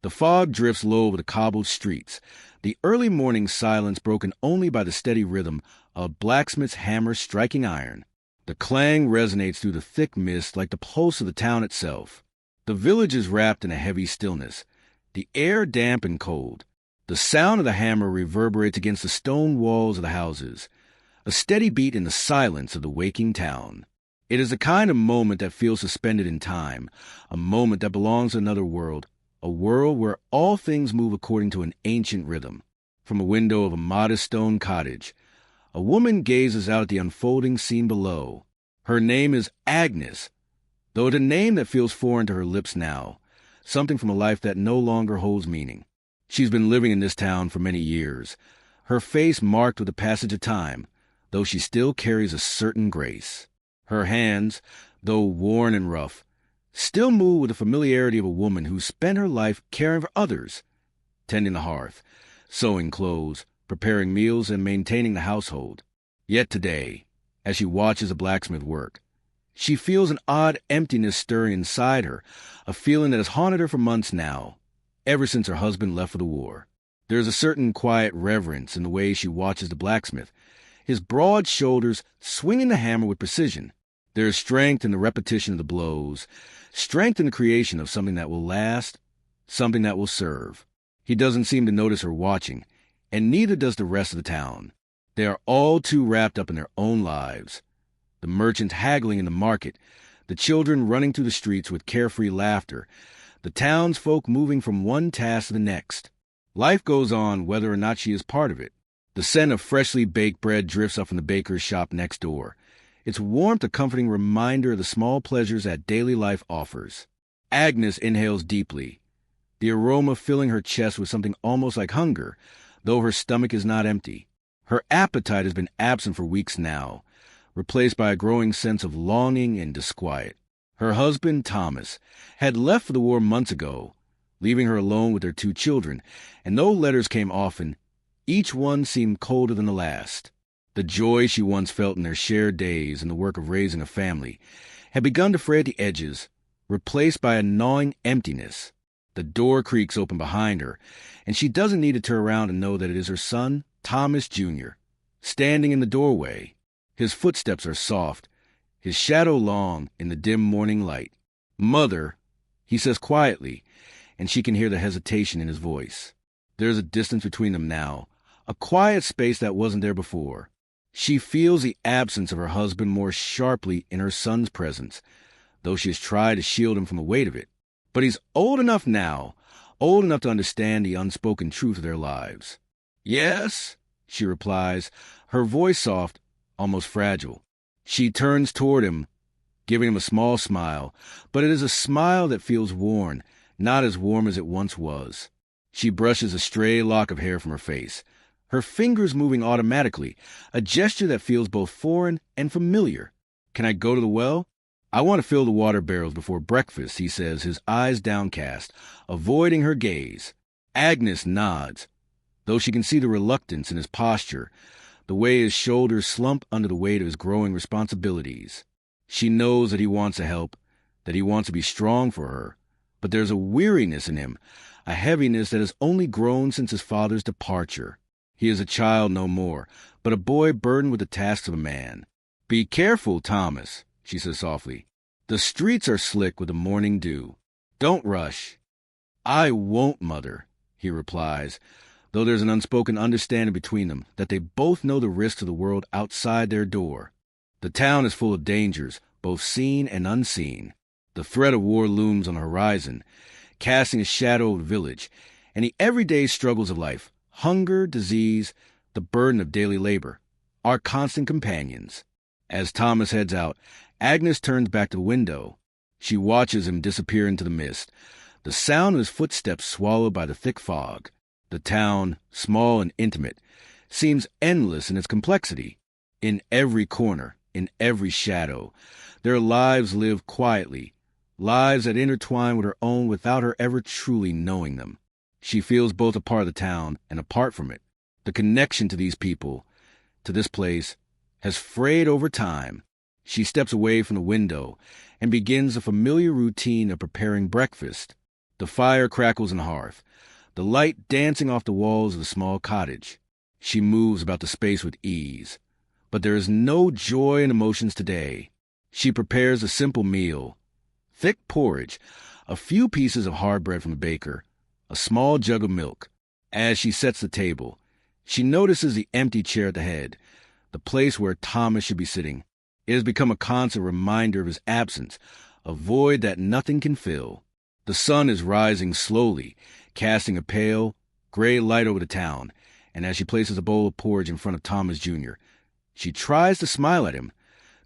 The fog drifts low over the cobbled streets, the early morning silence broken only by the steady rhythm of blacksmith's hammer striking iron. The clang resonates through the thick mist like the pulse of the town itself. The village is wrapped in a heavy stillness, the air damp and cold. The sound of the hammer reverberates against the stone walls of the houses, a steady beat in the silence of the waking town. It is a kind of moment that feels suspended in time, a moment that belongs to another world, a world where all things move according to an ancient rhythm. From a window of a modest stone cottage, a woman gazes out at the unfolding scene below. Her name is Agnes, though it a name that feels foreign to her lips now, something from a life that no longer holds meaning. She's been living in this town for many years, her face marked with the passage of time, though she still carries a certain grace. Her hands, though worn and rough, still move with the familiarity of a woman who spent her life caring for others, tending the hearth, sewing clothes, preparing meals, and maintaining the household. Yet today, as she watches a blacksmith work, she feels an odd emptiness stirring inside her, a feeling that has haunted her for months now, ever since her husband left for the war. There is a certain quiet reverence in the way she watches the blacksmith, his broad shoulders swinging the hammer with precision. There is strength in the repetition of the blows, strength in the creation of something that will last, something that will serve. He doesn't seem to notice her watching, and neither does the rest of the town. They are all too wrapped up in their own lives. The merchants haggling in the market, the children running through the streets with carefree laughter, the townsfolk moving from one task to the next. Life goes on whether or not she is part of it. The scent of freshly baked bread drifts up from the baker's shop next door, its warmth a comforting reminder of the small pleasures that daily life offers. Agnes inhales deeply, the aroma filling her chest with something almost like hunger, though her stomach is not empty. Her appetite has been absent for weeks now, replaced by a growing sense of longing and disquiet. Her husband, Thomas, had left for the war months ago, leaving her alone with their 2 children, and though letters came often, each one seemed colder than the last. The joy she once felt in their shared days and the work of raising a family had begun to fray at the edges, replaced by a gnawing emptiness. The door creaks open behind her, and she doesn't need to turn around to know that it is her son, Thomas Jr., standing in the doorway. His footsteps are soft, his shadow long in the dim morning light. "Mother," he says quietly, and she can hear the hesitation in his voice. There is a distance between them now, a quiet space that wasn't there before. She feels the absence of her husband more sharply in her son's presence, though she has tried to shield him from the weight of it. But he's old enough now, old enough to understand the unspoken truth of their lives. "Yes," she replies, her voice soft, almost fragile. She turns toward him, giving him a small smile, but it is a smile that feels worn, not as warm as it once was. She brushes a stray lock of hair from her face, her fingers moving automatically, a gesture that feels both foreign and familiar. "Can I go to the well?" "I want to fill the water barrels before breakfast," he says, his eyes downcast, avoiding her gaze. Agnes nods, though she can see the reluctance in his posture, the way his shoulders slump under the weight of his growing responsibilities. She knows that he wants to help, that he wants to be strong for her, but there's a weariness in him, a heaviness that has only grown since his father's departure. He is a child no more, but a boy burdened with the tasks of a man. "Be careful, Thomas," she says softly. "The streets are slick with the morning dew. Don't rush." "I won't, Mother," he replies, though there's an unspoken understanding between them that they both know the risks of the world outside their door. The town is full of dangers, both seen and unseen. The threat of war looms on the horizon, casting a shadow over the village, and the everyday struggles of life, hunger, disease, the burden of daily labor, are constant companions. As Thomas heads out, Agnes turns back to the window. She watches him disappear into the mist, the sound of his footsteps swallowed by the thick fog. The town, small and intimate, seems endless in its complexity. In every corner, in every shadow, their lives live quietly, lives that intertwine with her own without her ever truly knowing them. She feels both a part of the town and apart from it. The connection to these people, to this place, has frayed over time. She steps away from the window and begins the familiar routine of preparing breakfast. The fire crackles in the hearth, the light dancing off the walls of the small cottage. She moves about the space with ease. But there is no joy and emotions today. She prepares a simple meal. Thick porridge, a few pieces of hard bread from the baker, a small jug of milk. As she sets the table, she notices the empty chair at the head, the place where Thomas should be sitting. It has become a constant reminder of his absence, a void that nothing can fill. The sun is rising slowly, casting a pale, gray light over the town, and as she places a bowl of porridge in front of Thomas Jr., she tries to smile at him,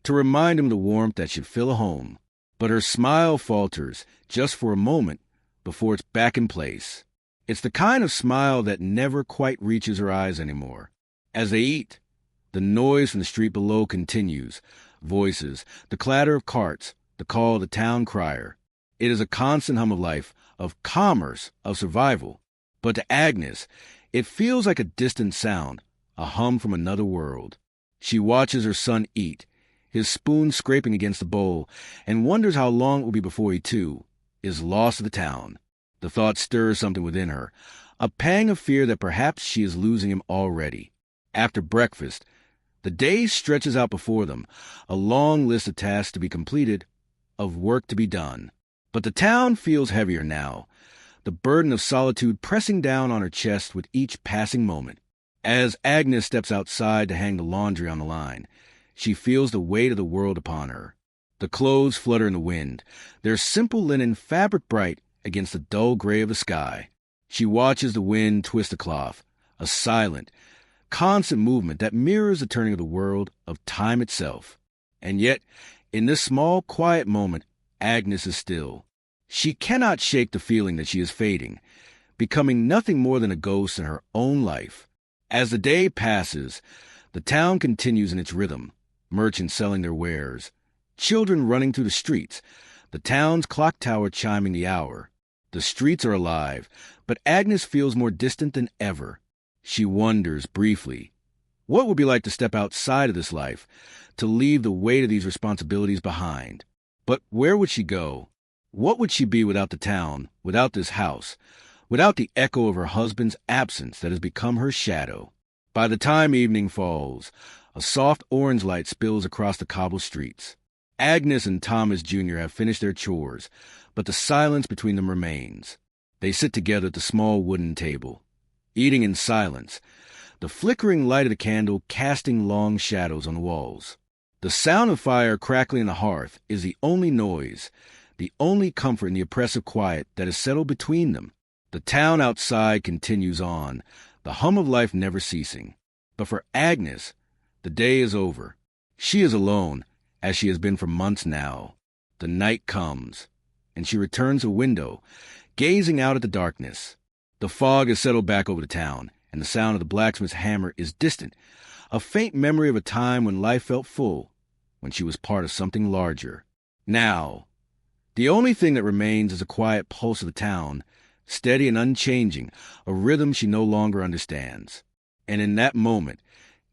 to remind him of the warmth that should fill a home. But her smile falters just for a moment before it's back in place. It's the kind of smile that never quite reaches her eyes anymore. As they eat, the noise from the street below continues. Voices, the clatter of carts, the call of the town crier. It is a constant hum of life, of commerce, of survival. But to Agnes, it feels like a distant sound, a hum from another world. She watches her son eat, his spoon scraping against the bowl, and wonders how long it will be before he, too, is lost to the town. The thought stirs something within her, a pang of fear that perhaps she is losing him already. After breakfast, the day stretches out before them, a long list of tasks to be completed, of work to be done. But the town feels heavier now, the burden of solitude pressing down on her chest with each passing moment. As Agnes steps outside to hang the laundry on the line, she feels the weight of the world upon her. The clothes flutter in the wind, their simple linen fabric bright against the dull gray of the sky. She watches the wind twist the cloth, a silent, constant movement that mirrors the turning of the world, of time itself. And yet, in this small, quiet moment, Agnes is still. She cannot shake the feeling that she is fading, becoming nothing more than a ghost in her own life. As the day passes, the town continues in its rhythm, merchants selling their wares, children running through the streets, the town's clock tower chiming the hour. The streets are alive, but Agnes feels more distant than ever. She wonders briefly, what would it be like to step outside of this life, to leave the weight of these responsibilities behind? But where would she go? What would she be without the town, without this house, without the echo of her husband's absence that has become her shadow? By the time evening falls, a soft orange light spills across the cobble streets. Agnes and Thomas Jr. have finished their chores, but the silence between them remains. They sit together at the small wooden table, eating in silence, the flickering light of the candle casting long shadows on the walls. The sound of fire crackling in the hearth is the only noise, the only comfort in the oppressive quiet that has settled between them. The town outside continues on, the hum of life never ceasing. But for Agnes, the day is over. She is alone, as she has been for months now. The night comes, and she returns to the window, gazing out at the darkness. The fog has settled back over the town, and the sound of the blacksmith's hammer is distant, a faint memory of a time when life felt full, when she was part of something larger. Now, the only thing that remains is a quiet pulse of the town, steady and unchanging, a rhythm she no longer understands. And in that moment,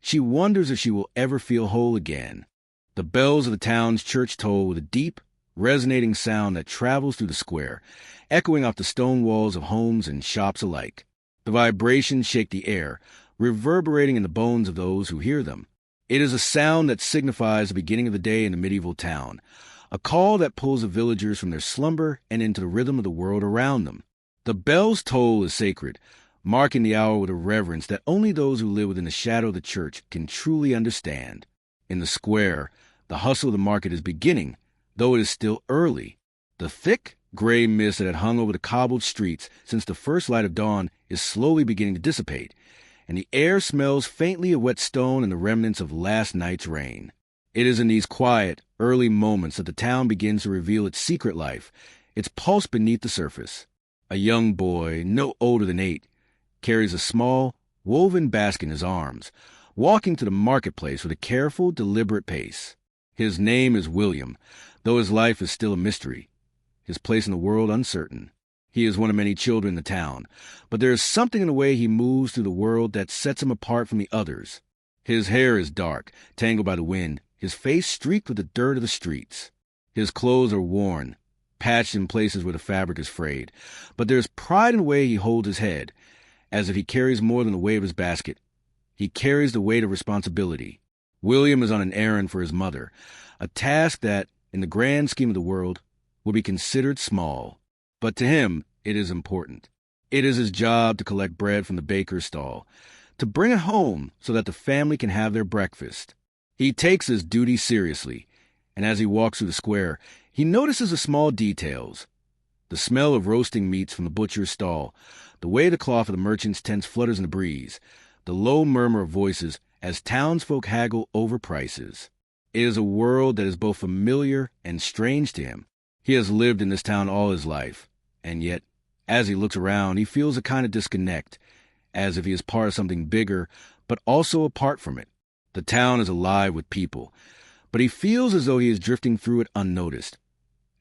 she wonders if she will ever feel whole again. The bells of the town's church toll with a deep, resonating sound that travels through the square, echoing off the stone walls of homes and shops alike. The vibrations shake the air, reverberating in the bones of those who hear them. It is a sound that signifies the beginning of the day in the medieval town, a call that pulls the villagers from their slumber and into the rhythm of the world around them. The bell's toll is sacred, marking the hour with a reverence that only those who live within the shadow of the church can truly understand. In the square, the hustle of the market is beginning, though it is still early. The thick, gray mist that had hung over the cobbled streets since the first light of dawn is slowly beginning to dissipate, and the air smells faintly of wet stone and the remnants of last night's rain. It is in these quiet, early moments that the town begins to reveal its secret life, its pulse beneath the surface. A young boy, no older than 8, carries a small, woven basket in his arms, walking to the marketplace with a careful, deliberate pace. His name is William, though his life is still a mystery, his place in the world uncertain. He is one of many children in the town, but there is something in the way he moves through the world that sets him apart from the others. His hair is dark, tangled by the wind, his face streaked with the dirt of the streets. His clothes are worn, patched in places where the fabric is frayed. But there's pride in the way he holds his head, as if he carries more than the weight of his basket. He carries the weight of responsibility. William is on an errand for his mother, a task that, in the grand scheme of the world, would be considered small. But to him, it is important. It is his job to collect bread from the baker's stall, to bring it home so that the family can have their breakfast. He takes his duty seriously, and as he walks through the square, he notices the small details. The smell of roasting meats from the butcher's stall, the way the cloth of the merchant's tents flutters in the breeze, the low murmur of voices as townsfolk haggle over prices. It is a world that is both familiar and strange to him. He has lived in this town all his life, and yet, as he looks around, he feels a kind of disconnect, as if he is part of something bigger, but also apart from it. The town is alive with people, but he feels as though he is drifting through it unnoticed,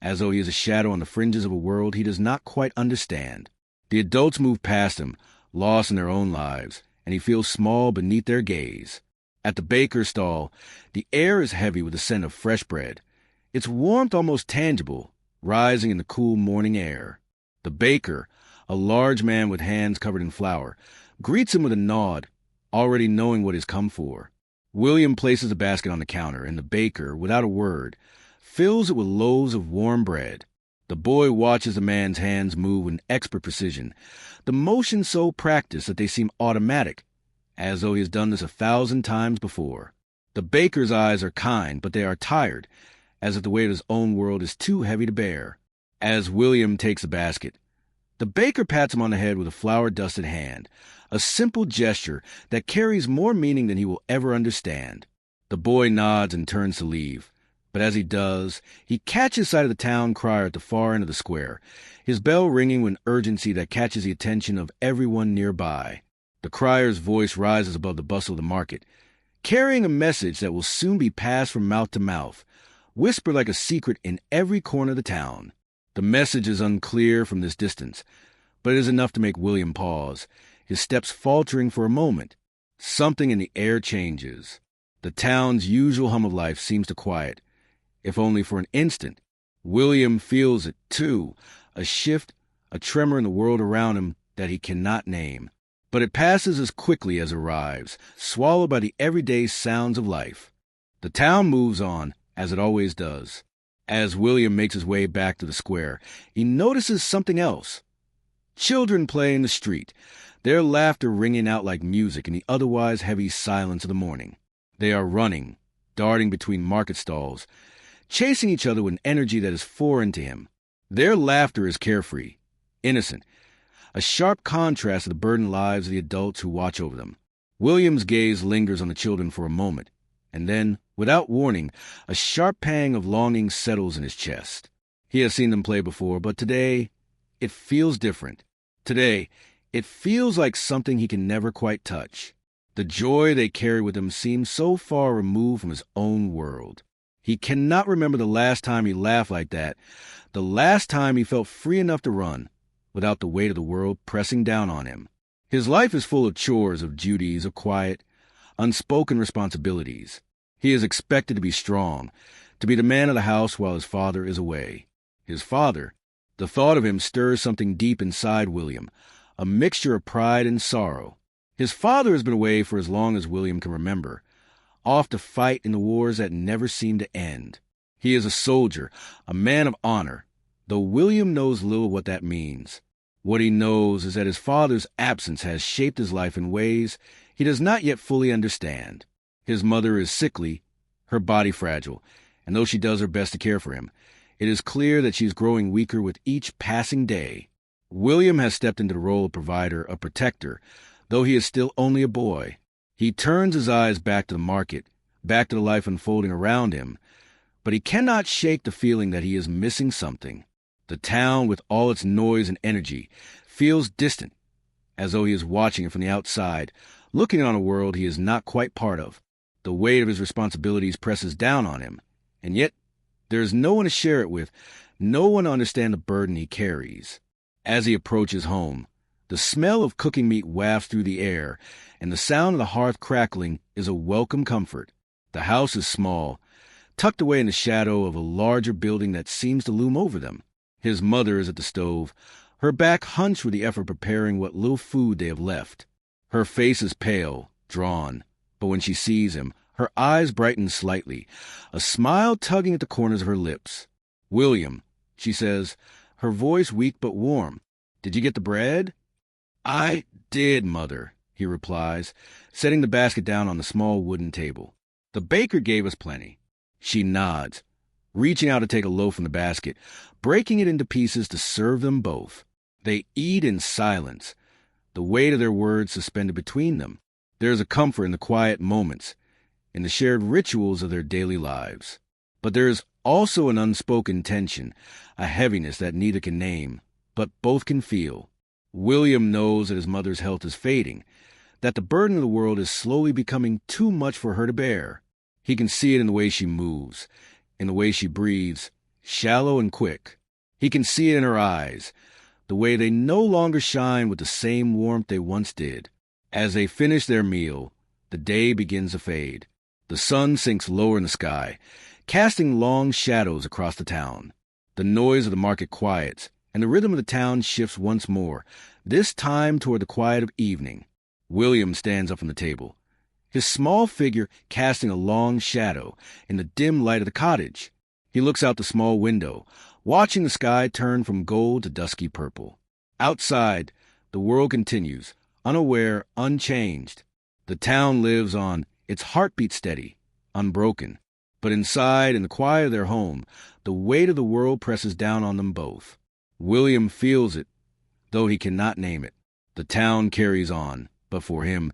as though he is a shadow on the fringes of a world he does not quite understand. The adults move past him, lost in their own lives, and he feels small beneath their gaze. At the baker's stall, the air is heavy with the scent of fresh bread, its warmth almost tangible, rising in the cool morning air. The baker, a large man with hands covered in flour, greets him with a nod, already knowing what he's come for. William places a basket on the counter, and the baker, without a word, fills it with loaves of warm bread. The boy watches the man's hands move with expert precision, the motion so practiced that they seem automatic, as though he has done this 1,000 times before. The baker's eyes are kind, but they are tired, as if the weight of his own world is too heavy to bear. As William takes the basket, the baker pats him on the head with a flour-dusted hand, a simple gesture that carries more meaning than he will ever understand. The boy nods and turns to leave, but as he does, he catches sight of the town crier at the far end of the square, his bell ringing with an urgency that catches the attention of everyone nearby. The crier's voice rises above the bustle of the market, carrying a message that will soon be passed from mouth to mouth, whispered like a secret in every corner of the town. The message is unclear from this distance, but it is enough to make William pause, his steps faltering for a moment. Something in the air changes. The town's usual hum of life seems to quiet, if only for an instant. William feels it, too, a shift, a tremor in the world around him that he cannot name. But it passes as quickly as it arrives, swallowed by the everyday sounds of life. The town moves on, as it always does. As William makes his way back to the square, he notices something else. Children play in the street, their laughter ringing out like music in the otherwise heavy silence of the morning. They are running, darting between market stalls, chasing each other with an energy that is foreign to him. Their laughter is carefree, innocent, a sharp contrast to the burdened lives of the adults who watch over them. William's gaze lingers on the children for a moment, and then, without warning, a sharp pang of longing settles in his chest. He has seen them play before, but today, it feels different. Today, it feels like something he can never quite touch. The joy they carry with him seems so far removed from his own world. He cannot remember the last time he laughed like that, the last time he felt free enough to run, without the weight of the world pressing down on him. His life is full of chores, of duties, of quiet, unspoken responsibilities. He is expected to be strong, to be the man of the house while his father is away. His father, the thought of him stirs something deep inside William, a mixture of pride and sorrow. His father has been away for as long as William can remember, off to fight in the wars that never seem to end. He is a soldier, a man of honor, though William knows little what that means. What he knows is that his father's absence has shaped his life in ways he does not yet fully understand. His mother is sickly, her body fragile, and though she does her best to care for him, it is clear that she is growing weaker with each passing day. William has stepped into the role of provider, of protector, though he is still only a boy. He turns his eyes back to the market, back to the life unfolding around him, but he cannot shake the feeling that he is missing something. The town, with all its noise and energy, feels distant, as though he is watching it from the outside, looking on a world he is not quite part of. The weight of his responsibilities presses down on him, and yet there is no one to share it with, no one to understand the burden he carries. As he approaches home, the smell of cooking meat wafts through the air, and the sound of the hearth crackling is a welcome comfort. The house is small, tucked away in the shadow of a larger building that seems to loom over them. His mother is at the stove, her back hunched with the effort of preparing what little food they have left. Her face is pale, drawn, but when she sees him, her eyes brighten slightly, a smile tugging at the corners of her lips. "William," she says, her voice weak but warm. "Did you get the bread?" "I did, Mother," he replies, setting the basket down on the small wooden table. "The baker gave us plenty." She nods, reaching out to take a loaf from the basket, breaking it into pieces to serve them both. They eat in silence, the weight of their words suspended between them. There is a comfort in the quiet moments, in the shared rituals of their daily lives. But there is also an unspoken tension, a heaviness that neither can name, but both can feel. William knows that his mother's health is fading, that the burden of the world is slowly becoming too much for her to bear. He can see it in the way she moves, in the way she breathes, shallow and quick. He can see it in her eyes, the way they no longer shine with the same warmth they once did. As they finish their meal, the day begins to fade. The sun sinks lower in the sky, casting long shadows across the town. The noise of the market quiets, and the rhythm of the town shifts once more, this time toward the quiet of evening. William stands up from the table, his small figure casting a long shadow in the dim light of the cottage. He looks out the small window, watching the sky turn from gold to dusky purple. Outside, the world continues, unaware, unchanged. The town lives on, its heartbeat steady, unbroken. But inside, in the quiet of their home, the weight of the world presses down on them both. William feels it, though he cannot name it. The town carries on, but for him,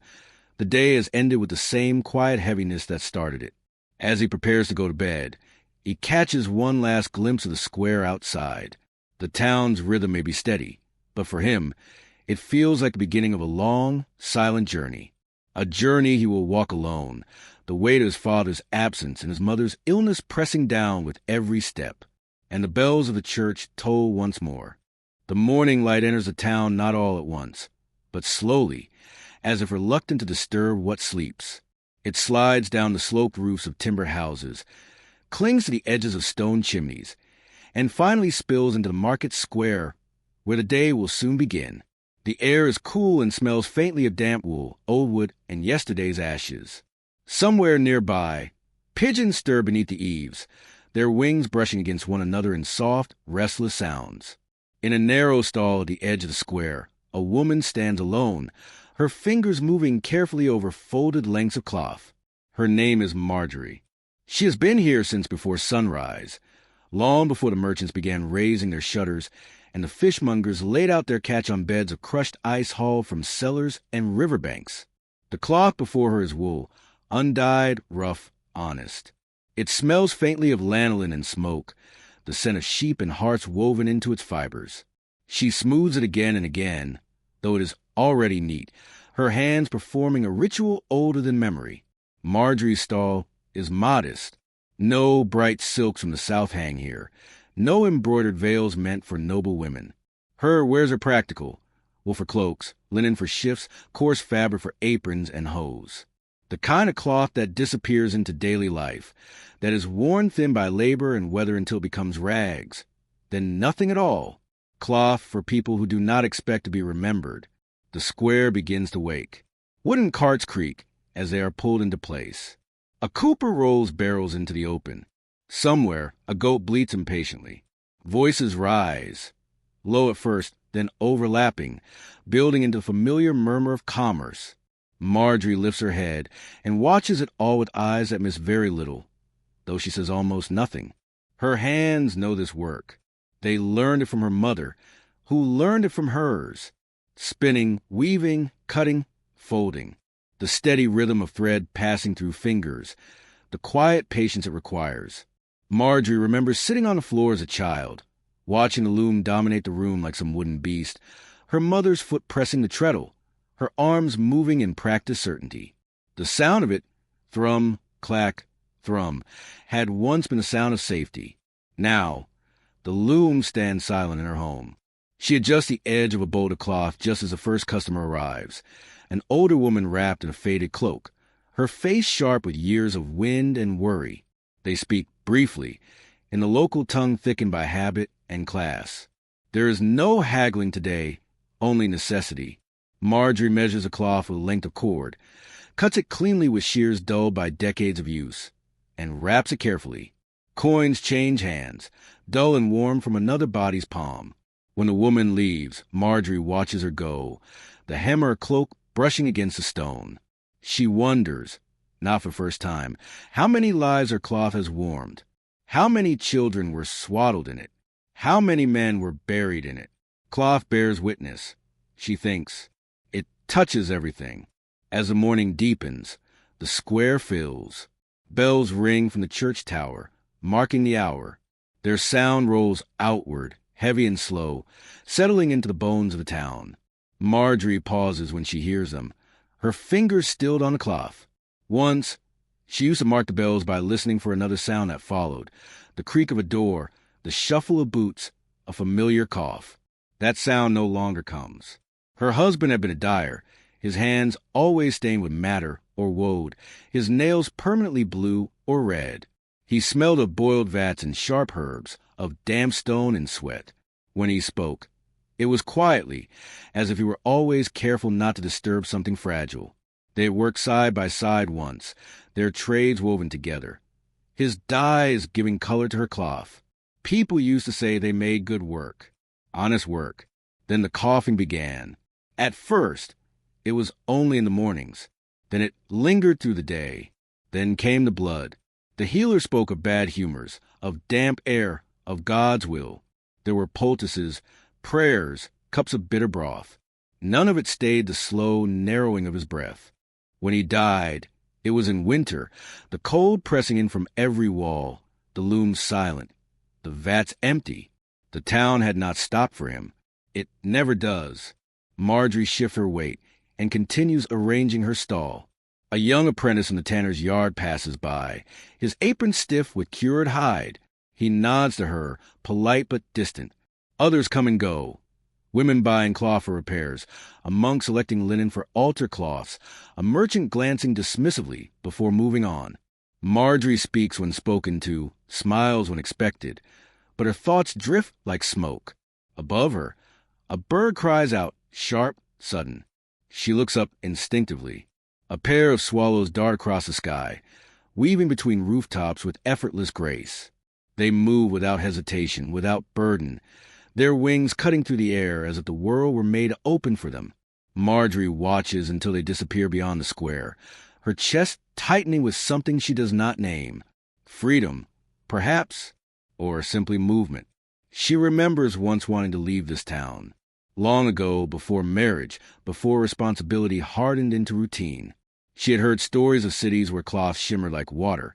the day has ended with the same quiet heaviness that started it. As he prepares to go to bed, he catches one last glimpse of the square outside. The town's rhythm may be steady, but for him, it feels like the beginning of a long, silent journey. A journey he will walk alone, the weight of his father's absence and his mother's illness pressing down with every step. And the bells of the church toll once more. The morning light enters the town not all at once, but slowly, as if reluctant to disturb what sleeps. It slides down the sloped roofs of timber houses, clings to the edges of stone chimneys, and finally spills into the market square, where the day will soon begin. The air is cool and smells faintly of damp wool, old wood, and yesterday's ashes. Somewhere nearby, pigeons stir beneath the eaves, their wings brushing against one another in soft, restless sounds. In a narrow stall at the edge of the square, a woman stands alone, her fingers moving carefully over folded lengths of cloth. Her name is Marjorie. She has been here since before sunrise, long before the merchants began raising their shutters and the fishmongers laid out their catch on beds of crushed ice hauled from cellars and riverbanks. The cloth before her is wool, undyed, rough, honest. It smells faintly of lanolin and smoke, the scent of sheep and hearts woven into its fibers. She smooths it again and again, though it is already neat, her hands performing a ritual older than memory. Marjorie's stall is modest. No bright silks from the south hang here, no embroidered veils meant for noble women. Her wares are practical, wool for cloaks, linen for shifts, coarse fabric for aprons and hose. The kind of cloth that disappears into daily life, that is worn thin by labor and weather until it becomes rags, then nothing at all. Cloth for people who do not expect to be remembered. The square begins to wake. Wooden carts creak as they are pulled into place. A cooper rolls barrels into the open. Somewhere, a goat bleats impatiently. Voices rise, low at first, then overlapping, building into a familiar murmur of commerce. Marjorie lifts her head and watches it all with eyes that miss very little, though she says almost nothing. Her hands know this work. They learned it from her mother, who learned it from hers. Spinning, weaving, cutting, folding. The steady rhythm of thread passing through fingers. The quiet patience it requires. Marjorie remembers sitting on the floor as a child, watching the loom dominate the room like some wooden beast, her mother's foot pressing the treadle, her arms moving in practiced certainty. The sound of it, thrum, clack, thrum, had once been a sound of safety. Now, the loom stands silent in her home. She adjusts the edge of a bolt of cloth just as the first customer arrives, an older woman wrapped in a faded cloak, her face sharp with years of wind and worry. They speak briefly, in the local tongue thickened by habit and class. There is no haggling today, only necessity. Marjorie measures a cloth with a length of cord, cuts it cleanly with shears dulled by decades of use, and wraps it carefully. Coins change hands, dull and warm from another body's palm. When the woman leaves, Marjorie watches her go, the hem of her cloak brushing against the stone. She wonders, not for the first time, how many lives her cloth has warmed. How many children were swaddled in it? How many men were buried in it? Cloth bears witness. She thinks. It touches everything. As the morning deepens, the square fills. Bells ring from the church tower, marking the hour. Their sound rolls outward, heavy and slow, settling into the bones of the town. Marjorie pauses when she hears them, her fingers stilled on the cloth. Once, she used to mark the bells by listening for another sound that followed, the creak of a door, the shuffle of boots, a familiar cough. That sound no longer comes. Her husband had been a dyer, his hands always stained with madder or woad, his nails permanently blue or red. He smelled of boiled vats and sharp herbs, of damp stone and sweat. When he spoke, it was quietly, as if he were always careful not to disturb something fragile. They had worked side by side once, their trades woven together. His dyes giving color to her cloth. People used to say they made good work, honest work. Then the coughing began. At first, it was only in the mornings. Then it lingered through the day. Then came the blood. The healer spoke of bad humors, of damp air, of God's will. There were poultices, prayers, cups of bitter broth. None of it stayed the slow narrowing of his breath. When he died, it was in winter, the cold pressing in from every wall, the looms silent, the vats empty. The town had not stopped for him. It never does. Marjorie shifts her weight and continues arranging her stall. A young apprentice in the tanner's yard passes by, his apron stiff with cured hide. He nods to her, polite but distant. Others come and go. Women buying cloth for repairs, a monk selecting linen for altar cloths, a merchant glancing dismissively before moving on. Marjorie speaks when spoken to, smiles when expected, but her thoughts drift like smoke. Above her, a bird cries out, sharp, sudden. She looks up instinctively. A pair of swallows dart across the sky, weaving between rooftops with effortless grace. They move without hesitation, without burden, their wings cutting through the air as if the world were made open for them. Marjorie watches until they disappear beyond the square, her chest tightening with something she does not name. Freedom, perhaps, or simply movement. She remembers once wanting to leave this town. Long ago, before marriage, before responsibility hardened into routine. She had heard stories of cities where cloth shimmered like water,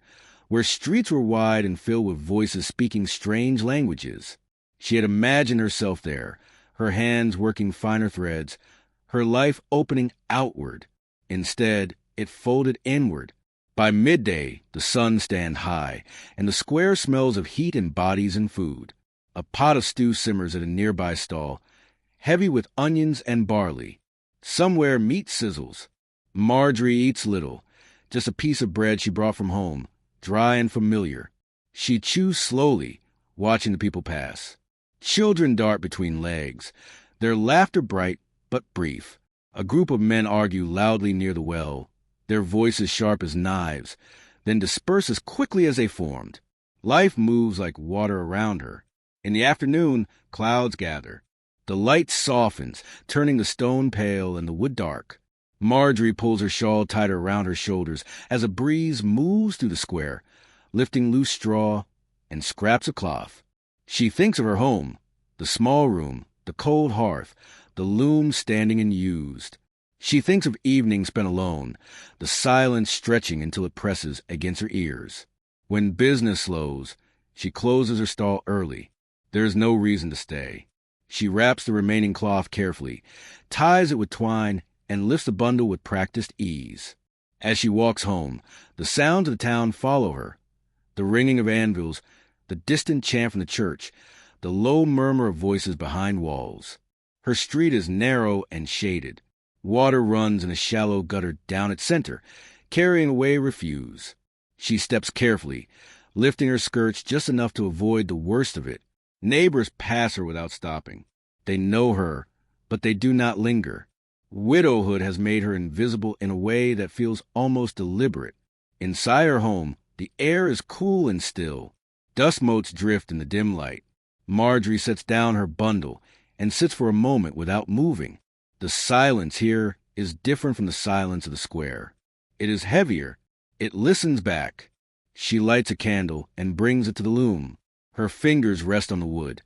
where streets were wide and filled with voices speaking strange languages. She had imagined herself there, her hands working finer threads, her life opening outward. Instead, it folded inward. By midday, the sun stands high, and the square smells of heat and bodies and food. A pot of stew simmers at a nearby stall, heavy with onions and barley. Somewhere meat sizzles. Marjorie eats little, just a piece of bread she brought from home, dry and familiar. She chews slowly, watching the people pass. Children dart between legs, their laughter bright but brief. A group of men argue loudly near the well, their voices sharp as knives, then disperse as quickly as they formed. Life moves like water around her. In the afternoon, clouds gather. The light softens, turning the stone pale and the wood dark. Marjorie pulls her shawl tighter around her shoulders as a breeze moves through the square, lifting loose straw and scraps of cloth. She thinks of her home, the small room, the cold hearth, the loom standing unused. She thinks of evenings spent alone, the silence stretching until it presses against her ears. When business slows, she closes her stall early. There is no reason to stay. She wraps the remaining cloth carefully, ties it with twine, and lifts the bundle with practiced ease. As she walks home, the sounds of the town follow her. The ringing of anvils, the distant chant from the church, the low murmur of voices behind walls. Her street is narrow and shaded. Water runs in a shallow gutter down its center, carrying away refuse. She steps carefully, lifting her skirts just enough to avoid the worst of it. Neighbors pass her without stopping. They know her, but they do not linger. Widowhood has made her invisible in a way that feels almost deliberate. Inside her home, the air is cool and still. Dust motes drift in the dim light. Marjorie sets down her bundle and sits for a moment without moving. The silence here is different from the silence of the square. It is heavier. It listens back. She lights a candle and brings it to the loom. Her fingers rest on the wood,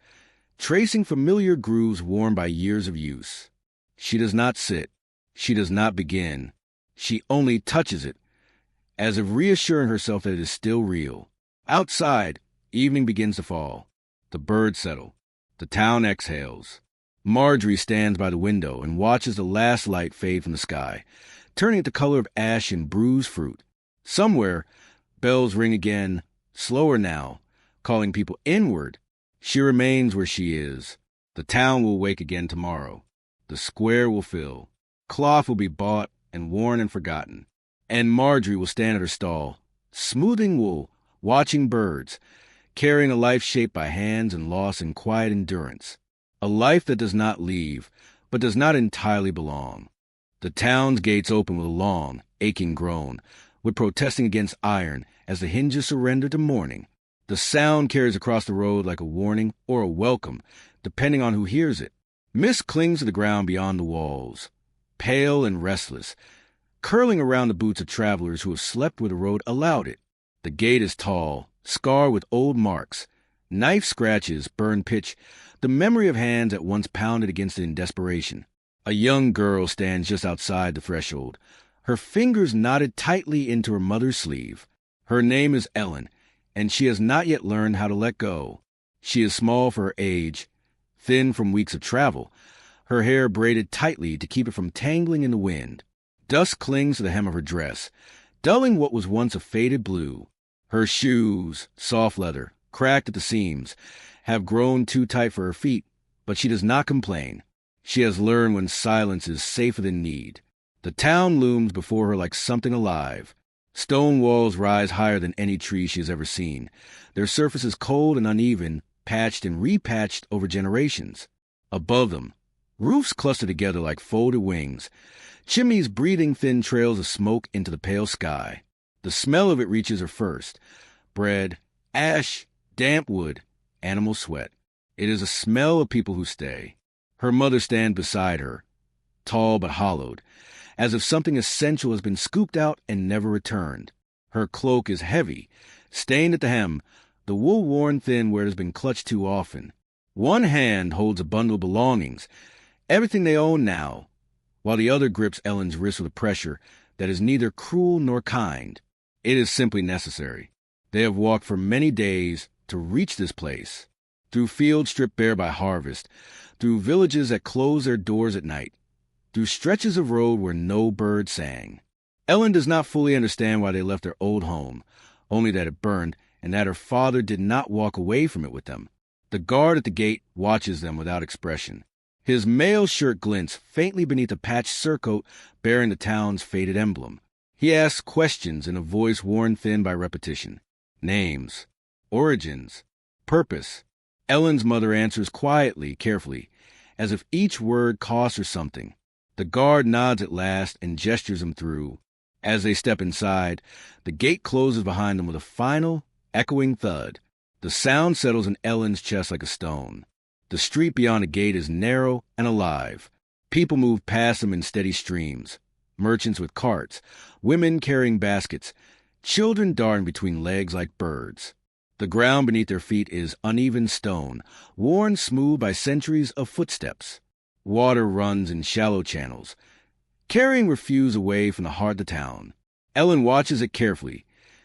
tracing familiar grooves worn by years of use. She does not sit. She does not begin. She only touches it, as if reassuring herself that it is still real. Outside, evening begins to fall. The birds settle. The town exhales. Marjorie stands by the window and watches the last light fade from the sky, turning it the color of ash and bruised fruit. Somewhere, bells ring again, slower now, calling people inward. She remains where she is. The town will wake again tomorrow. The square will fill. Cloth will be bought and worn and forgotten. And Marjorie will stand at her stall, smoothing wool, watching birds, carrying a life shaped by hands and lost in quiet endurance. A life that does not leave, but does not entirely belong. The town's gates open with a long, aching groan, with protesting against iron as the hinges surrender to mourning. The sound carries across the road like a warning or a welcome, depending on who hears it. Mist clings to the ground beyond the walls, pale and restless, curling around the boots of travelers who have slept where the road allowed it. The gate is tall, scarred with old marks, knife scratches, burned pitch, the memory of hands at once pounded against it in desperation. A young girl stands just outside the threshold, her fingers knotted tightly into her mother's sleeve. Her name is Ellen, and she has not yet learned how to let go. She is small for her age, thin from weeks of travel, her hair braided tightly to keep it from tangling in the wind. Dust clings to the hem of her dress, dulling what was once a faded blue. Her shoes, soft leather, cracked at the seams, have grown too tight for her feet, but she does not complain. She has learned when silence is safer than need. The town looms before her like something alive. Stone walls rise higher than any tree she has ever seen, their surfaces cold and uneven, patched and repatched over generations. Above them, roofs cluster together like folded wings, chimneys breathing thin trails of smoke into the pale sky. The smell of it reaches her first. Bread, ash, damp wood, animal sweat. It is a smell of people who stay. Her mother stands beside her, tall but hollowed, as if something essential has been scooped out and never returned. Her cloak is heavy, stained at the hem, the wool worn thin where it has been clutched too often. One hand holds a bundle of belongings, everything they own now, while the other grips Ellen's wrist with a pressure that is neither cruel nor kind. It is simply necessary. They have walked for many days to reach this place, through fields stripped bare by harvest, through villages that close their doors at night, through stretches of road where no bird sang. Ellen does not fully understand why they left their old home, only that it burned and that her father did not walk away from it with them. The guard at the gate watches them without expression. His mail shirt glints faintly beneath a patched surcoat bearing the town's faded emblem. He asks questions in a voice worn thin by repetition. Names, origins, purpose. Ellen's mother answers quietly, carefully, as if each word cost her something. The guard nods at last and gestures them through. As they step inside, the gate closes behind them with a final, echoing thud. The sound settles in Ellen's chest like a stone. The street beyond the gate is narrow and alive. People move past them in steady streams. Merchants with carts, women carrying baskets, children darting between legs like birds. The ground beneath their feet is uneven stone, worn smooth by centuries of footsteps. Water runs in shallow channels, carrying refuse away from the heart of the town. Ellen watches it carefully,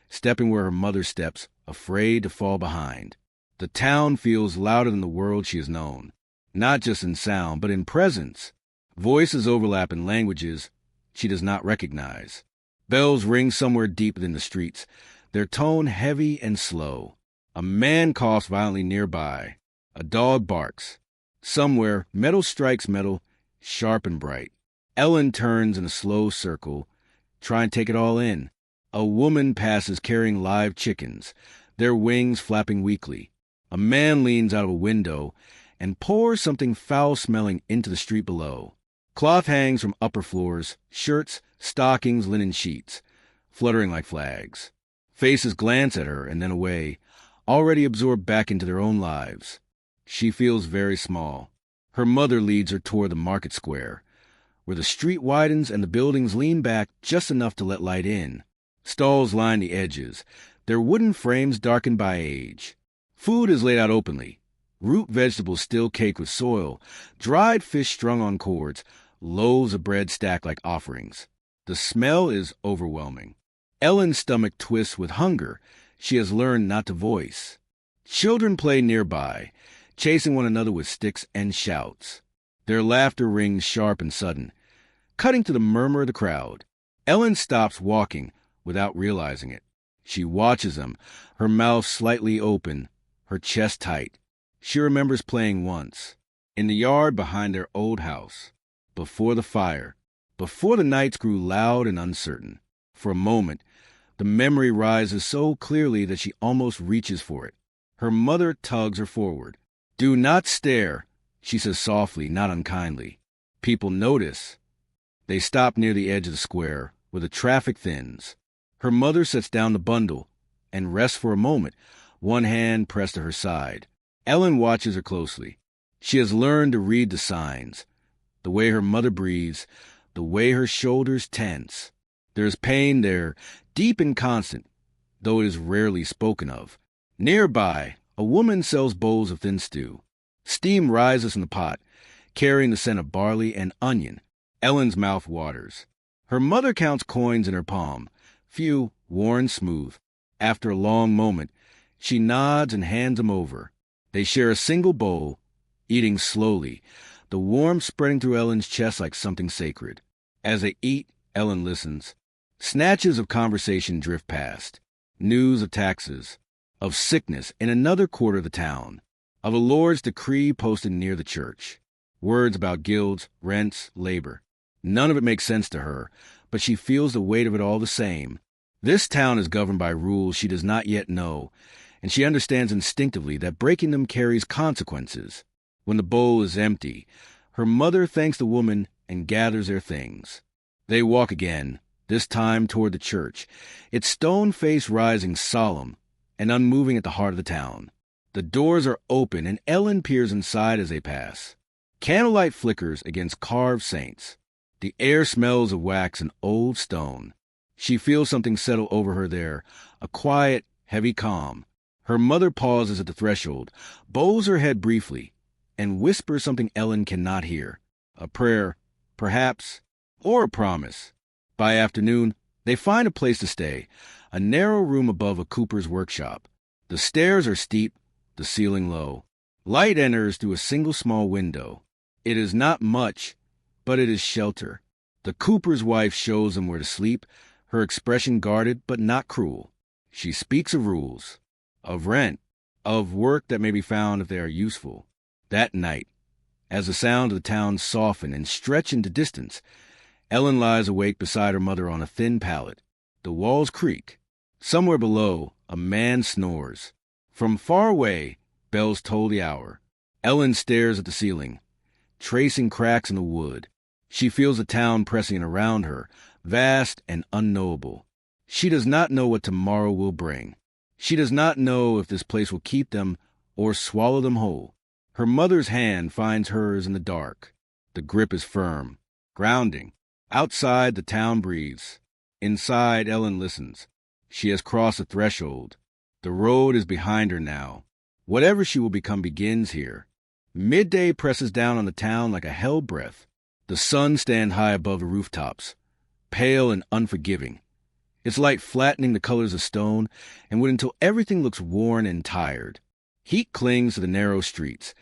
stepping where her mother steps, afraid to fall behind. The town feels louder than the world she has known, not just in sound, but in presence. Voices overlap in languages she does not recognize. Bells ring somewhere deep within the streets, their tone heavy and slow. A man coughs violently nearby. A dog barks. Somewhere, metal strikes metal, sharp and bright. Ellen turns in a slow circle, trying to take it all in. A woman passes carrying live chickens, their wings flapping weakly. A man leans out of a window and pours something foul-smelling into the street below. Cloth hangs from upper floors, shirts, stockings, linen sheets, fluttering like flags. Faces glance at her and then away, already absorbed back into their own lives. She feels very small. Her mother leads her toward the market square, where the street widens and the buildings lean back just enough to let light in. Stalls line the edges, their wooden frames darkened by age. Food is laid out openly. Root vegetables still caked with soil, dried fish strung on cords, loaves of bread stacked like offerings. The smell is overwhelming. Ellen's stomach twists with hunger she has learned not to voice. Children play nearby, chasing one another with sticks and shouts. Their laughter rings sharp and sudden, cutting to the murmur of the crowd. Ellen stops walking without realizing it. She watches them, her mouth slightly open, her chest tight. She remembers playing once, in the yard behind their old house, before the fire, before the nights grew loud and uncertain. For a moment, the memory rises so clearly that she almost reaches for it. Her mother tugs her forward. "Do not stare," she says softly, not unkindly. People notice. They stop near the edge of the square, where the traffic thins. Her mother sets down the bundle and rests for a moment, one hand pressed to her side. Ellen watches her closely. She has learned to read the signs, the way her mother breathes, the way her shoulders tense. There is pain there, deep and constant, though it is rarely spoken of. Nearby, a woman sells bowls of thin stew. Steam rises from the pot, carrying the scent of barley and onion. Ellen's mouth waters. Her mother counts coins in her palm, few, worn smooth. After a long moment, she nods and hands them over. They share a single bowl, eating slowly, the warmth spreading through Ellen's chest like something sacred. As they eat, Ellen listens. Snatches of conversation drift past. News of taxes, of sickness in another quarter of the town, of a Lord's decree posted near the church. Words about guilds, rents, labor. None of it makes sense to her, but she feels the weight of it all the same. This town is governed by rules she does not yet know, and she understands instinctively that breaking them carries consequences. When the bowl is empty, her mother thanks the woman and gathers their things. They walk again, this time toward the church, its stone face rising solemn and unmoving at the heart of the town. The doors are open, and Ellen peers inside as they pass. Candlelight flickers against carved saints. The air smells of wax and old stone. She feels something settle over her there, a quiet, heavy calm. Her mother pauses at the threshold, bows her head briefly, and whispers something Ellen cannot hear. A prayer, perhaps, or a promise. By afternoon, they find a place to stay, a narrow room above a cooper's workshop. The stairs are steep, the ceiling low. Light enters through a single small window. It is not much, but it is shelter. The cooper's wife shows them where to sleep, her expression guarded but not cruel. She speaks of rules, of rent, of work that may be found if they are useful. That night, as the sound of the town soften and stretch into distance, Ellen lies awake beside her mother on a thin pallet. The walls creak. Somewhere below, a man snores. From far away, bells toll the hour. Ellen stares at the ceiling, tracing cracks in the wood. She feels the town pressing around her, vast and unknowable. She does not know what tomorrow will bring. She does not know if this place will keep them or swallow them whole. Her mother's hand finds hers in the dark. The grip is firm, grounding. Outside, the town breathes. Inside, Ellen listens. She has crossed the threshold. The road is behind her now. Whatever she will become begins here. Midday presses down on the town like a hell breath. The sun stands high above the rooftops, pale and unforgiving, its light flattening the colors of stone and wood until everything looks worn and tired. Heat clings to the narrow streets,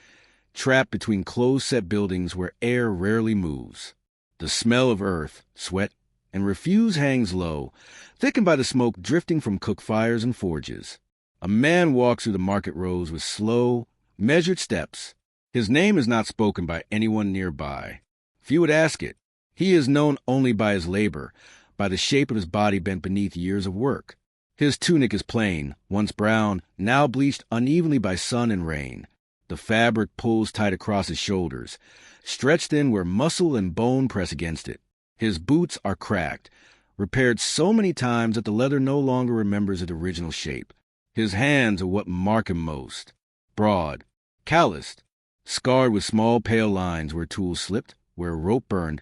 trapped between close-set buildings where air rarely moves. The smell of earth, sweat, and refuse hangs low, thickened by the smoke drifting from cook fires and forges. A man walks through the market rows with slow, measured steps. His name is not spoken by anyone nearby. Few would ask it. He is known only by his labor, by the shape of his body bent beneath years of work. His tunic is plain, once brown, now bleached unevenly by sun and rain. The fabric pulls tight across his shoulders, stretched in where muscle and bone press against it. His boots are cracked, repaired so many times that the leather no longer remembers its original shape. His hands are what mark him most. Broad, calloused, scarred with small pale lines where tools slipped, where a rope burned,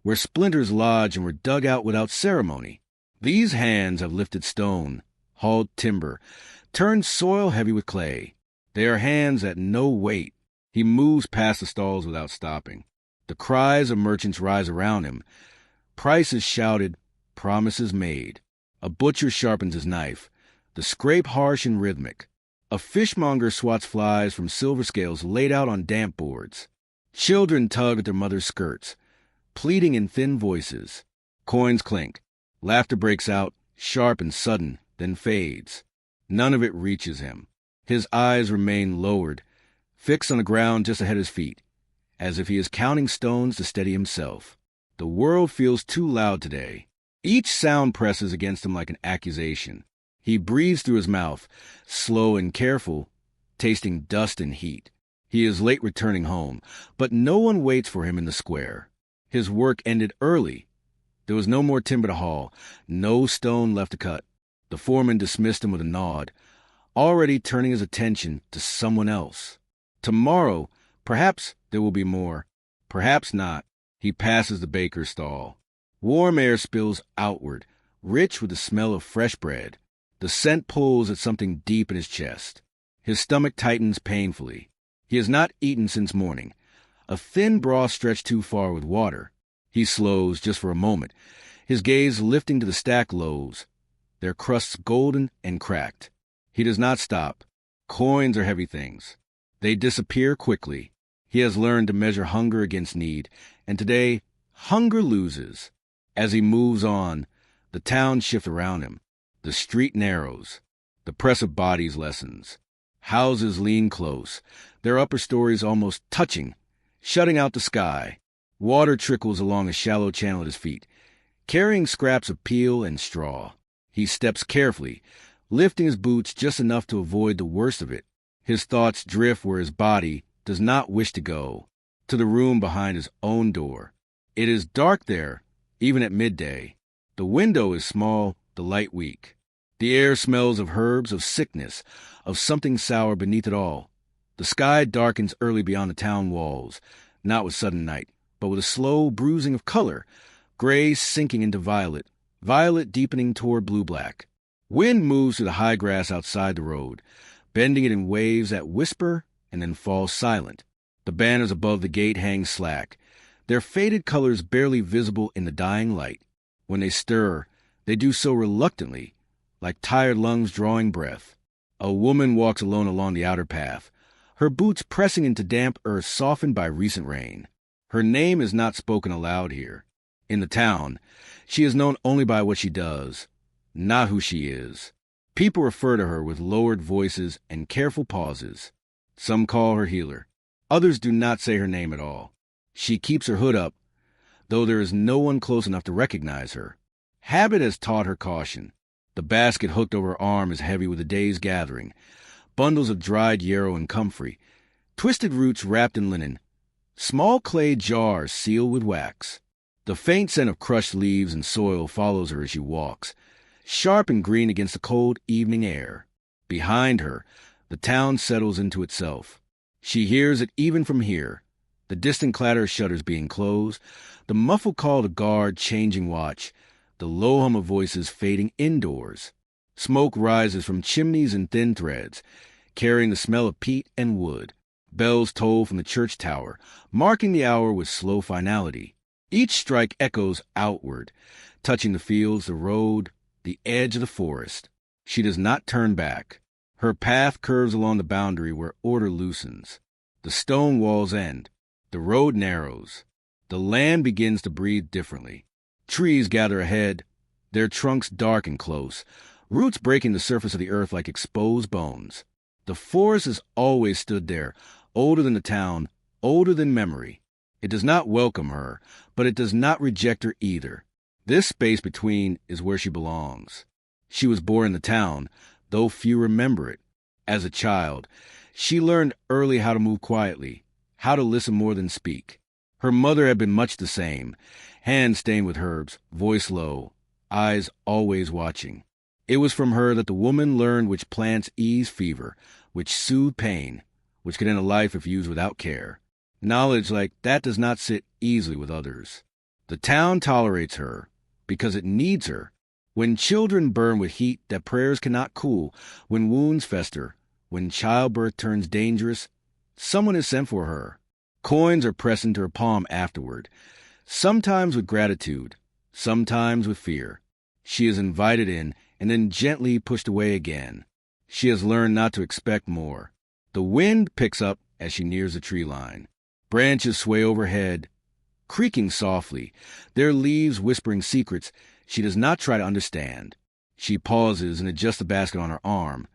where splinters lodged and were dug out without ceremony. These hands have lifted stone, hauled timber, turned soil heavy with clay. They are hands that know weight. He moves past the stalls without stopping. The cries of merchants rise around him. Prices shouted, promises made. A butcher sharpens his knife, the scrape harsh and rhythmic. A fishmonger swats flies from silver scales laid out on damp boards. Children tug at their mother's skirts, pleading in thin voices. Coins clink. Laughter breaks out, sharp and sudden, then fades. None of it reaches him. His eyes remain lowered, fixed on the ground just ahead of his feet, as if he is counting stones to steady himself. The world feels too loud today. Each sound presses against him like an accusation. He breathes through his mouth, slow and careful, tasting dust and heat. He is late returning home, but no one waits for him in the square. His work ended early. There was no more timber to haul, no stone left to cut. The foreman dismissed him with a nod, already turning his attention to someone else. Tomorrow, perhaps there will be more. Perhaps not. He passes the baker's stall. Warm air spills outward, rich with the smell of fresh bread. The scent pulls at something deep in his chest. His stomach tightens painfully. He has not eaten since morning. A thin broth stretched too far with water. He slows just for a moment, his gaze lifting to the stacked loaves, their crusts golden and cracked. He does not stop. Coins are heavy things. They disappear quickly. He has learned to measure hunger against need, and today, hunger loses. As he moves on, the town shifts around him. The street narrows. The press of bodies lessens. Houses lean close, their upper stories almost touching, shutting out the sky. Water trickles along a shallow channel at his feet, carrying scraps of peel and straw. He steps carefully, lifting his boots just enough to avoid the worst of it. His thoughts drift where his body does not wish to go, to the room behind his own door. It is dark there, even at midday. The window is small, the light weak. The air smells of herbs, of sickness, of something sour beneath it all. The sky darkens early beyond the town walls, not with sudden night, but with a slow bruising of color, gray sinking into violet, violet deepening toward blue-black. Wind moves through the high grass outside the road, bending it in waves that whisper and then fall silent. The banners above the gate hang slack, their faded colors barely visible in the dying light. When they stir, they do so reluctantly, like tired lungs drawing breath. A woman walks alone along the outer path, her boots pressing into damp earth softened by recent rain. Her name is not spoken aloud here. In the town, she is known only by what she does, not who she is. People refer to her with lowered voices and careful pauses. Some call her healer. Others do not say her name at all. She keeps her hood up, though there is no one close enough to recognize her. Habit has taught her caution. The basket hooked over her arm is heavy with the day's gathering. Bundles of dried yarrow and comfrey, twisted roots wrapped in linen, small clay jars sealed with wax. The faint scent of crushed leaves and soil follows her as she walks, sharp and green against the cold evening air. Behind her, the town settles into itself. She hears it even from here, the distant clatter of shutters being closed, the muffled call to guard changing watch, the low hum of voices fading indoors. Smoke rises from chimneys in thin threads, carrying the smell of peat and wood. Bells toll from the church tower, marking the hour with slow finality. Each strike echoes outward, touching the fields, the road, the edge of the forest. She does not turn back. Her path curves along the boundary where order loosens. The stone walls end. The road narrows. The land begins to breathe differently. Trees gather ahead, their trunks dark and close, roots breaking the surface of the earth like exposed bones. The forest has always stood there, older than the town, older than memory. It does not welcome her, but it does not reject her either. This space between is where she belongs. She was born in the town, though few remember it. As a child, she learned early how to move quietly, how to listen more than speak. Her mother had been much the same, hands stained with herbs, voice low, eyes always watching. It was from her that the woman learned which plants ease fever, which soothe pain, which could end a life if used without care. Knowledge like that does not sit easily with others. The town tolerates her because it needs her. When children burn with heat that prayers cannot cool, when wounds fester, when childbirth turns dangerous, someone is sent for her. Coins are pressed into her palm afterward, sometimes with gratitude, sometimes with fear. She is invited in and then gently pushed away again. She has learned not to expect more. The wind picks up as she nears the tree line. Branches sway overhead, creaking softly, their leaves whispering secrets she does not try to understand. She pauses and adjusts the basket on her arm,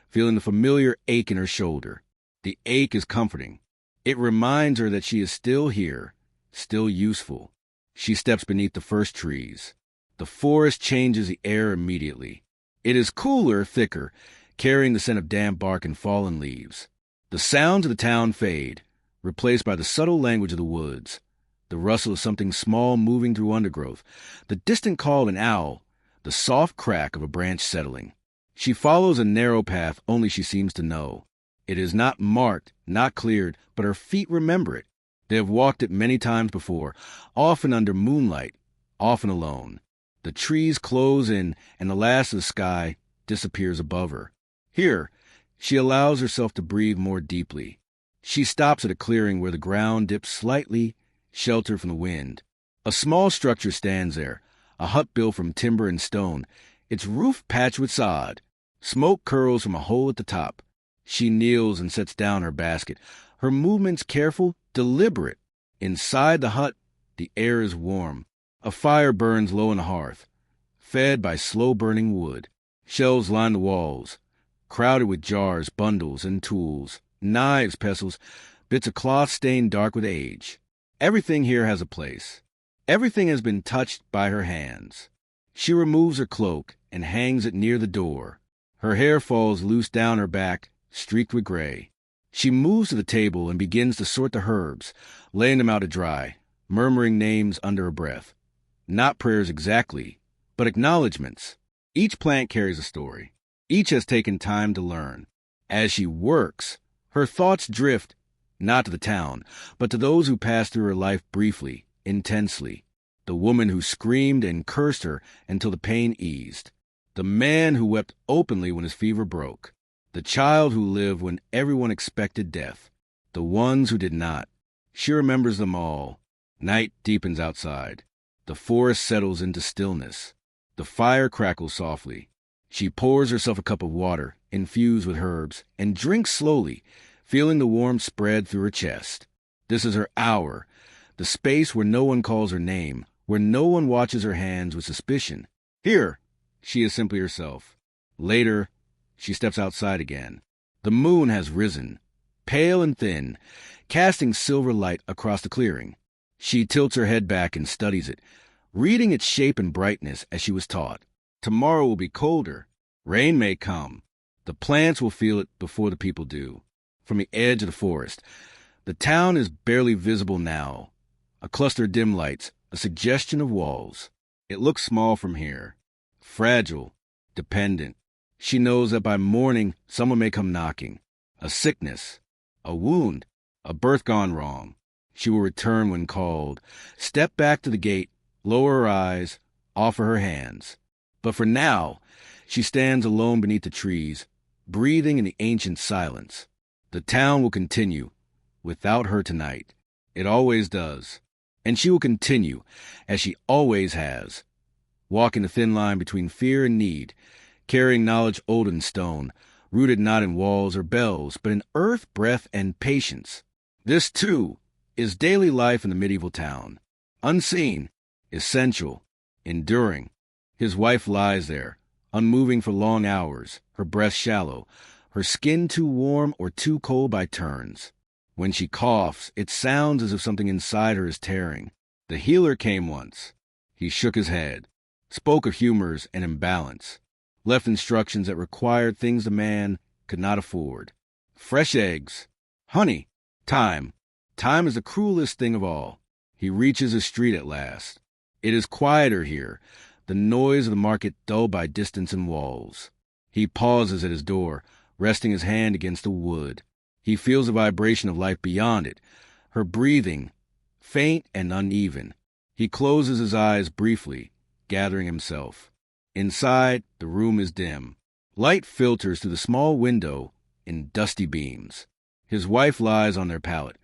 feeling the familiar ache in her shoulder. The ache is comforting. It reminds her that she is still here, still useful. She steps beneath the first trees. The forest changes the air immediately. It is cooler, thicker, carrying the scent of damp bark and fallen leaves. The sounds of the town fade, replaced by the subtle language of the woods. The rustle of something small moving through undergrowth, the distant call of an owl, the soft crack of a branch settling. She follows a narrow path only she seems to know. It is not marked, not cleared, but her feet remember it. They have walked it many times before, often under moonlight, often alone. The trees close in, and the last of the sky disappears above her. Here, she allows herself to breathe more deeply. She stops at a clearing where the ground dips slightly, sheltered from the wind. A small structure stands there, a hut built from timber and stone, its roof patched with sod. Smoke curls from a hole at the top. She kneels and sets down her basket, her movements careful, deliberate. Inside the hut, the air is warm. A fire burns low on the hearth, fed by slow-burning wood. Shelves line the walls, crowded with jars, bundles, and tools, knives, pestles, bits of cloth stained dark with age. Everything here has a place. Everything has been touched by her hands. She removes her cloak and hangs it near the door. Her hair falls loose down her back, streaked with gray. She moves to the table and begins to sort the herbs, laying them out to dry, murmuring names under her breath. Not prayers exactly, but acknowledgments. Each plant carries a story. Each has taken time to learn. As she works, her thoughts drift, not to the town, but to those who passed through her life briefly, intensely. The woman who screamed and cursed her until the pain eased. The man who wept openly when his fever broke. The child who lived when everyone expected death. The ones who did not. She remembers them all. Night deepens outside. The forest settles into stillness. The fire crackles softly. She pours herself a cup of water, infused with herbs, and drinks slowly, feeling the warmth spread through her chest. This is her hour, the space where no one calls her name, where no one watches her hands with suspicion. Here, she is simply herself. Later, she steps outside again. The moon has risen, pale and thin, casting silver light across the clearing. She tilts her head back and studies it, reading its shape and brightness as she was taught. Tomorrow will be colder. Rain may come. The plants will feel it before the people do. From the edge of the forest, the town is barely visible now. A cluster of dim lights, a suggestion of walls. It looks small from here. Fragile, dependent. She knows that by morning someone may come knocking. A sickness, a wound, a birth gone wrong. She will return when called, step back to the gate, lower her eyes, offer her hands. But for now, she stands alone beneath the trees, breathing in the ancient silence. The town will continue, without her tonight. It always does. And she will continue, as she always has, walking the thin line between fear and need, carrying knowledge older than stone, rooted not in walls or bells, but in earth, breath, and patience. This, too, is daily life in the medieval town. Unseen, essential, enduring. His wife lies there, unmoving for long hours, her breast shallow, her skin too warm or too cold by turns. When she coughs, it sounds as if something inside her is tearing. The healer came once. He shook his head, spoke of humors and imbalance. left instructions that required things the man could not afford. Fresh eggs, honey, time. Time is the cruelest thing of all. He reaches a street at last. It is quieter here, the noise of the market dulled by distance and walls. He pauses at his door, resting his hand against the wood. He feels the vibration of life beyond it, her breathing, faint and uneven. He closes his eyes briefly, gathering himself. Inside, the room is dim. Light filters through the small window in dusty beams. His wife lies on their pallet,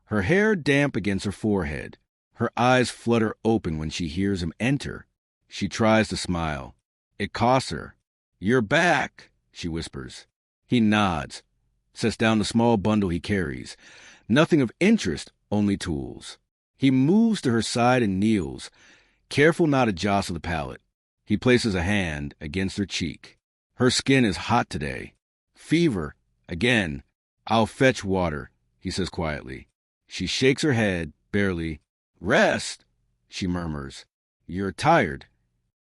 her hair damp against her forehead. Her eyes flutter open when she hears him enter. She tries to smile. It costs her. "You're back," she whispers. He nods, sets down the small bundle he carries. Nothing of interest, only tools. He moves to her side and kneels, careful not to jostle the pallet. He places a hand against her cheek. Her skin is hot today. Fever, again. "I'll fetch water," he says quietly. She shakes her head, barely. "Rest," she murmurs. "You're tired."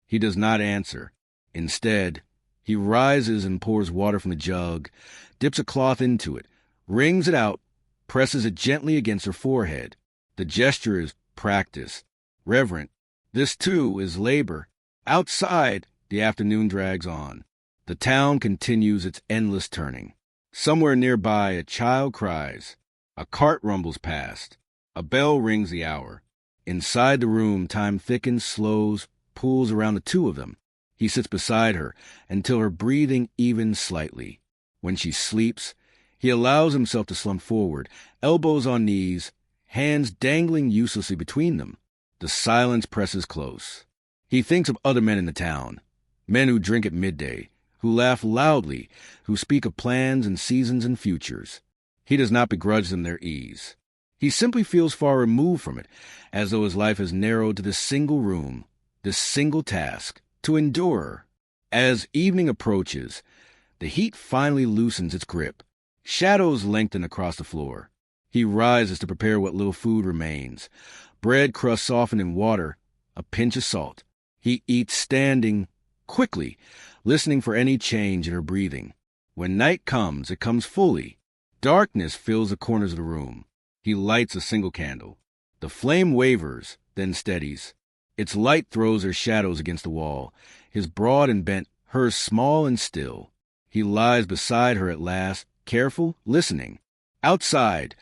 He does not answer. Instead, he rises and pours water from the jug, dips a cloth into it, wrings it out, presses it gently against her forehead. The gesture is practice, reverent. This, too, is labor. Outside, the afternoon drags on. The town continues its endless turning. Somewhere nearby, a child cries. A cart rumbles past. A bell rings the hour. Inside the room, time thickens, slows, pulls around the two of them. He sits beside her until her breathing evens slightly. When she sleeps, he allows himself to slump forward, elbows on knees, hands dangling uselessly between them. The silence presses close. He thinks of other men in the town, men who drink at midday, who laugh loudly, who speak of plans and seasons and futures. He does not begrudge them their ease. He simply feels far removed from it, as though his life has narrowed to this single room, this single task, to endure. As evening approaches, the heat finally loosens its grip. Shadows lengthen across the floor. He rises to prepare what little food remains. Bread crust softened in water, a pinch of salt. He eats standing, quickly, listening for any change in her breathing. When night comes, it comes fully. Darkness fills the corners of the room. He lights a single candle. The flame wavers, then steadies. Its light throws her shadows against the wall, his broad and bent, hers small and still. He lies beside her at last, careful, listening. Outside,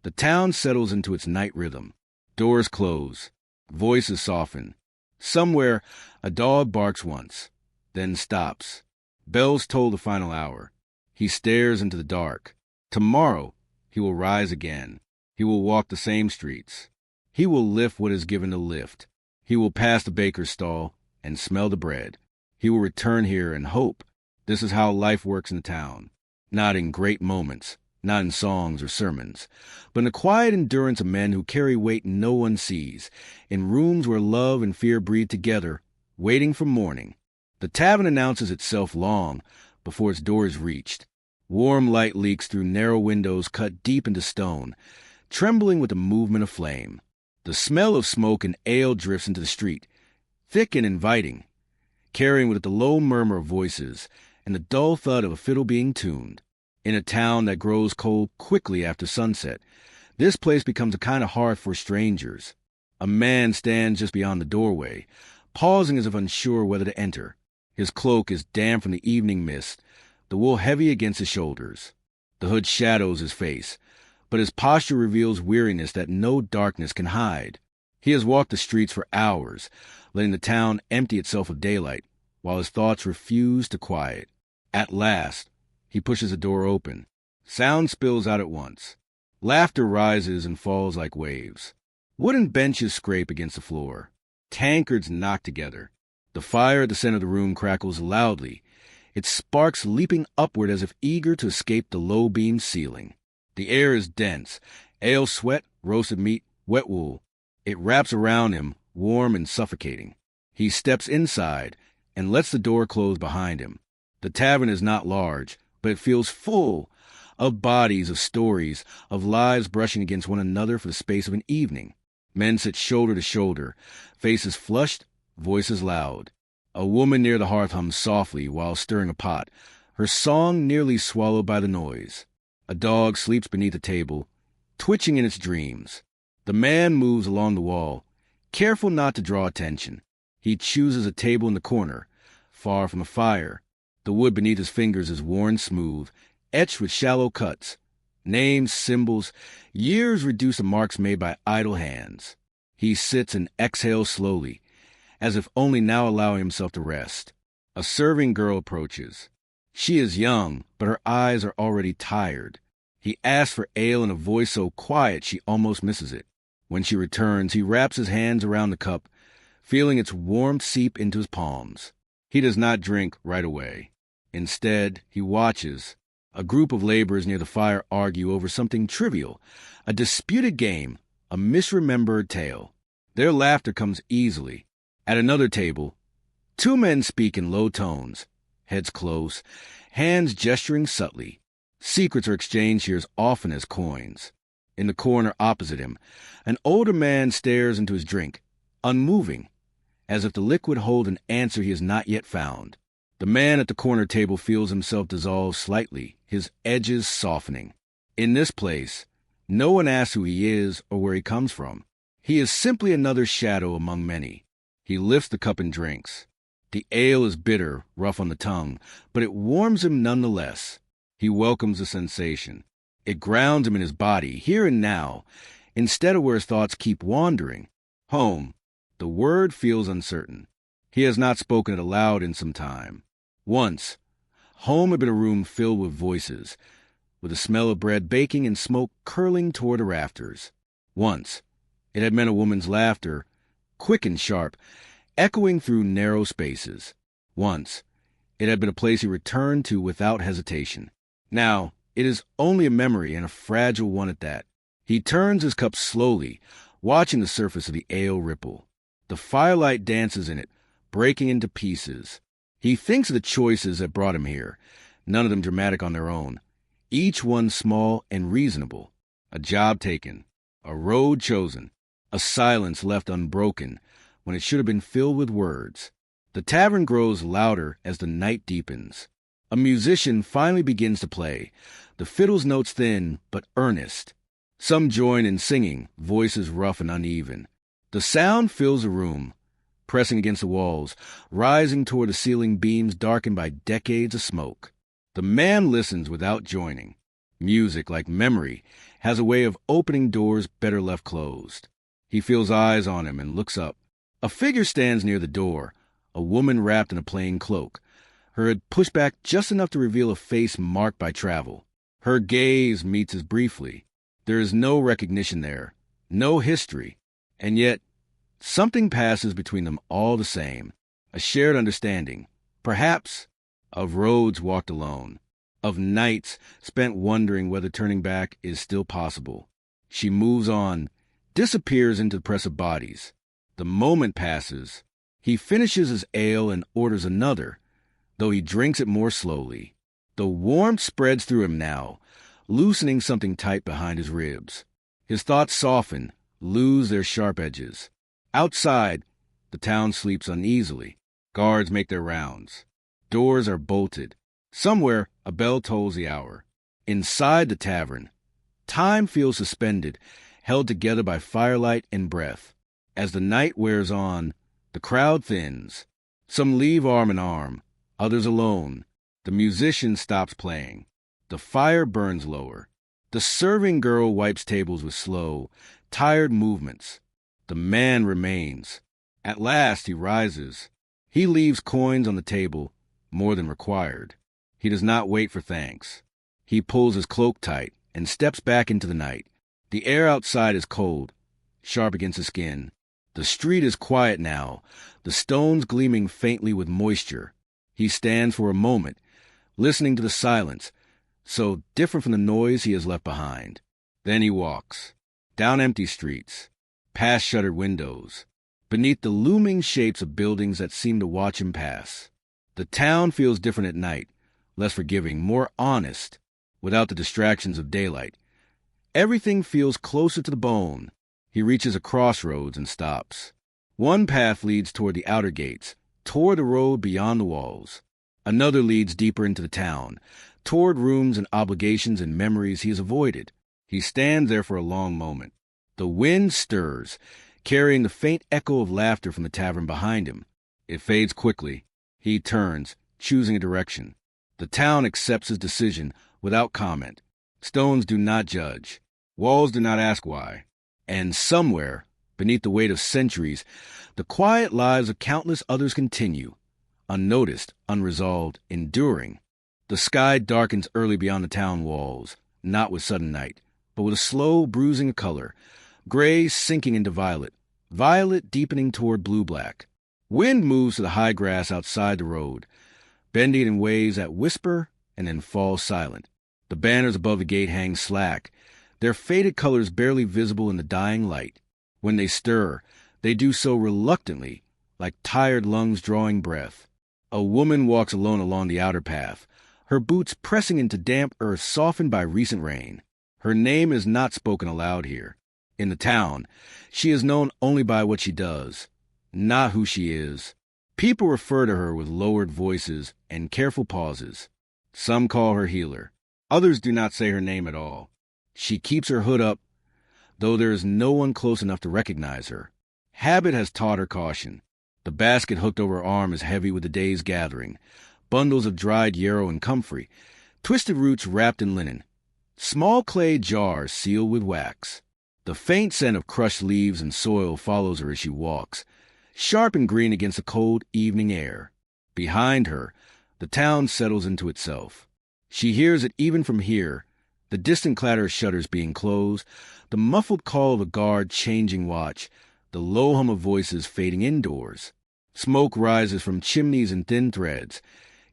the town settles into its night rhythm. Doors close. Voices soften. Somewhere, a dog barks once, then stops. Bells toll the final hour. He stares into the dark. Tomorrow, he will rise again. He will walk the same streets. He will lift what is given to lift. He will pass the baker's stall and smell the bread. He will return here and hope. This is how life works in the town. Not in great moments, not in songs or sermons, but in the quiet endurance of men who carry weight no one sees, in rooms where love and fear breathe together, waiting for morning. The tavern announces itself long before its door is reached. Warm light leaks through narrow windows cut deep into stone, trembling with the movement of flame. The smell of smoke and ale drifts into the street, thick and inviting, carrying with it the low murmur of voices and the dull thud of a fiddle being tuned. In a town that grows cold quickly after sunset, this place becomes a kind of hearth for strangers. A man stands just beyond the doorway, pausing as if unsure whether to enter. His cloak is damp from the evening mist, the wool heavy against his shoulders. The hood shadows his face, but his posture reveals weariness that no darkness can hide. He has walked the streets for hours, letting the town empty itself of daylight, while his thoughts refuse to quiet. At last, he pushes the door open. Sound spills out at once. Laughter rises and falls like waves. Wooden benches scrape against the floor. Tankards knock together. The fire at the center of the room crackles loudly, its sparks leaping upward as if eager to escape the low-beamed ceiling. The air is dense. Ale sweat, roasted meat, wet wool. It wraps around him, warm and suffocating. He steps inside and lets the door close behind him. The tavern is not large, but it feels full of bodies, of stories, of lives brushing against one another for the space of an evening. Men sit shoulder to shoulder, faces flushed, voices loud. A woman near the hearth hums softly while stirring a pot, her song nearly swallowed by the noise. A dog sleeps beneath a table, twitching in its dreams. The man moves along the wall, careful not to draw attention. He chooses a table in the corner, far from a fire. The wood beneath his fingers is worn smooth, etched with shallow cuts. Names, symbols, years reduce to marks made by idle hands. He sits and exhales slowly, as if only now allowing himself to rest. A serving girl approaches. She is young, but her eyes are already tired. He asks for ale in a voice so quiet she almost misses it. When she returns, he wraps his hands around the cup, feeling its warmth seep into his palms. He does not drink right away. Instead, he watches. A group of laborers near the fire argue over something trivial, a disputed game, a misremembered tale. Their laughter comes easily. At another table, two men speak in low tones, heads close, hands gesturing subtly. Secrets are exchanged here as often as coins. In the corner opposite him, an older man stares into his drink, unmoving, as if the liquid hold an answer he has not yet found. The man at the corner table feels himself dissolve slightly, his edges softening. In this place, no one asks who he is or where he comes from. He is simply another shadow among many. He lifts the cup and drinks. The ale is bitter, rough on the tongue, but it warms him nonetheless. He welcomes the sensation. It grounds him in his body, here and now, instead of where his thoughts keep wandering. Home. The word feels uncertain. He has not spoken it aloud in some time. Once, home had been a room filled with voices, with the smell of bread baking and smoke curling toward the rafters. Once, it had meant a woman's laughter, quick and sharp, echoing through narrow spaces. Once, it had been a place he returned to without hesitation. Now, it is only a memory, and a fragile one at that. He turns his cup slowly, watching the surface of the ale ripple. The firelight dances in it, breaking into pieces. He thinks of the choices that brought him here, none of them dramatic on their own, each one small and reasonable. A job taken, a road chosen, a silence left unbroken when it should have been filled with words. The tavern grows louder as the night deepens. A musician finally begins to play, the fiddle's notes thin but earnest. Some join in singing, voices rough and uneven. The sound fills the room, pressing against the walls, rising toward the ceiling beams darkened by decades of smoke. The man listens without joining. Music, like memory, has a way of opening doors better left closed. He feels eyes on him and looks up. A figure stands near the door, a woman wrapped in a plain cloak, her head pushed back just enough to reveal a face marked by travel. Her gaze meets his briefly. There is no recognition there, no history, and yet something passes between them all the same, a shared understanding, perhaps, of roads walked alone, of nights spent wondering whether turning back is still possible. She moves on, disappears into the press of bodies. The moment passes. He finishes his ale and orders another, though he drinks it more slowly. The warmth spreads through him now, loosening something tight behind his ribs. His thoughts soften, lose their sharp edges. Outside, the town sleeps uneasily. Guards make their rounds. Doors are bolted. Somewhere, a bell tolls the hour. Inside the tavern, time feels suspended, held together by firelight and breath. As the night wears on, the crowd thins. Some leave arm in arm, others alone. The musician stops playing. The fire burns lower. The serving girl wipes tables with slow, tired movements. The man remains. At last he rises. He leaves coins on the table, more than required. He does not wait for thanks. He pulls his cloak tight and steps back into the night. The air outside is cold, sharp against his skin. The street is quiet now, the stones gleaming faintly with moisture. He stands for a moment, listening to the silence, so different from the noise he has left behind. Then he walks, down empty streets, past shuttered windows, beneath the looming shapes of buildings that seem to watch him pass. The town feels different at night, less forgiving, more honest, without the distractions of daylight. Everything feels closer to the bone. He reaches a crossroads and stops. One path leads toward the outer gates, toward the road beyond the walls. Another leads deeper into the town, toward rooms and obligations and memories he has avoided. He stands there for a long moment. The wind stirs, carrying the faint echo of laughter from the tavern behind him. It fades quickly. He turns, choosing a direction. The town accepts his decision without comment. Stones do not judge. Walls do not ask why. And somewhere, beneath the weight of centuries, the quiet lives of countless others continue, unnoticed, unresolved, enduring. The sky darkens early beyond the town walls, not with sudden night, but with a slow bruising of color, gray sinking into violet, violet deepening toward blue-black. Wind moves to the high grass outside the road, bending in waves that whisper and then fall silent. The banners above the gate hang slack, their faded colors barely visible in the dying light. When they stir, they do so reluctantly, like tired lungs drawing breath. A woman walks alone along the outer path, her boots pressing into damp earth softened by recent rain. Her name is not spoken aloud here. In the town, she is known only by what she does, not who she is. People refer to her with lowered voices and careful pauses. Some call her healer. Others do not say her name at all. She keeps her hood up, though there is no one close enough to recognize her. Habit has taught her caution. The basket hooked over her arm is heavy with the day's gathering. Bundles of dried yarrow and comfrey, twisted roots wrapped in linen, small clay jars sealed with wax. The faint scent of crushed leaves and soil follows her as she walks, sharp and green against the cold evening air. Behind her, the town settles into itself. She hears it even from here, the distant clatter of shutters being closed, the muffled call of a guard changing watch, the low hum of voices fading indoors. Smoke rises from chimneys in thin threads,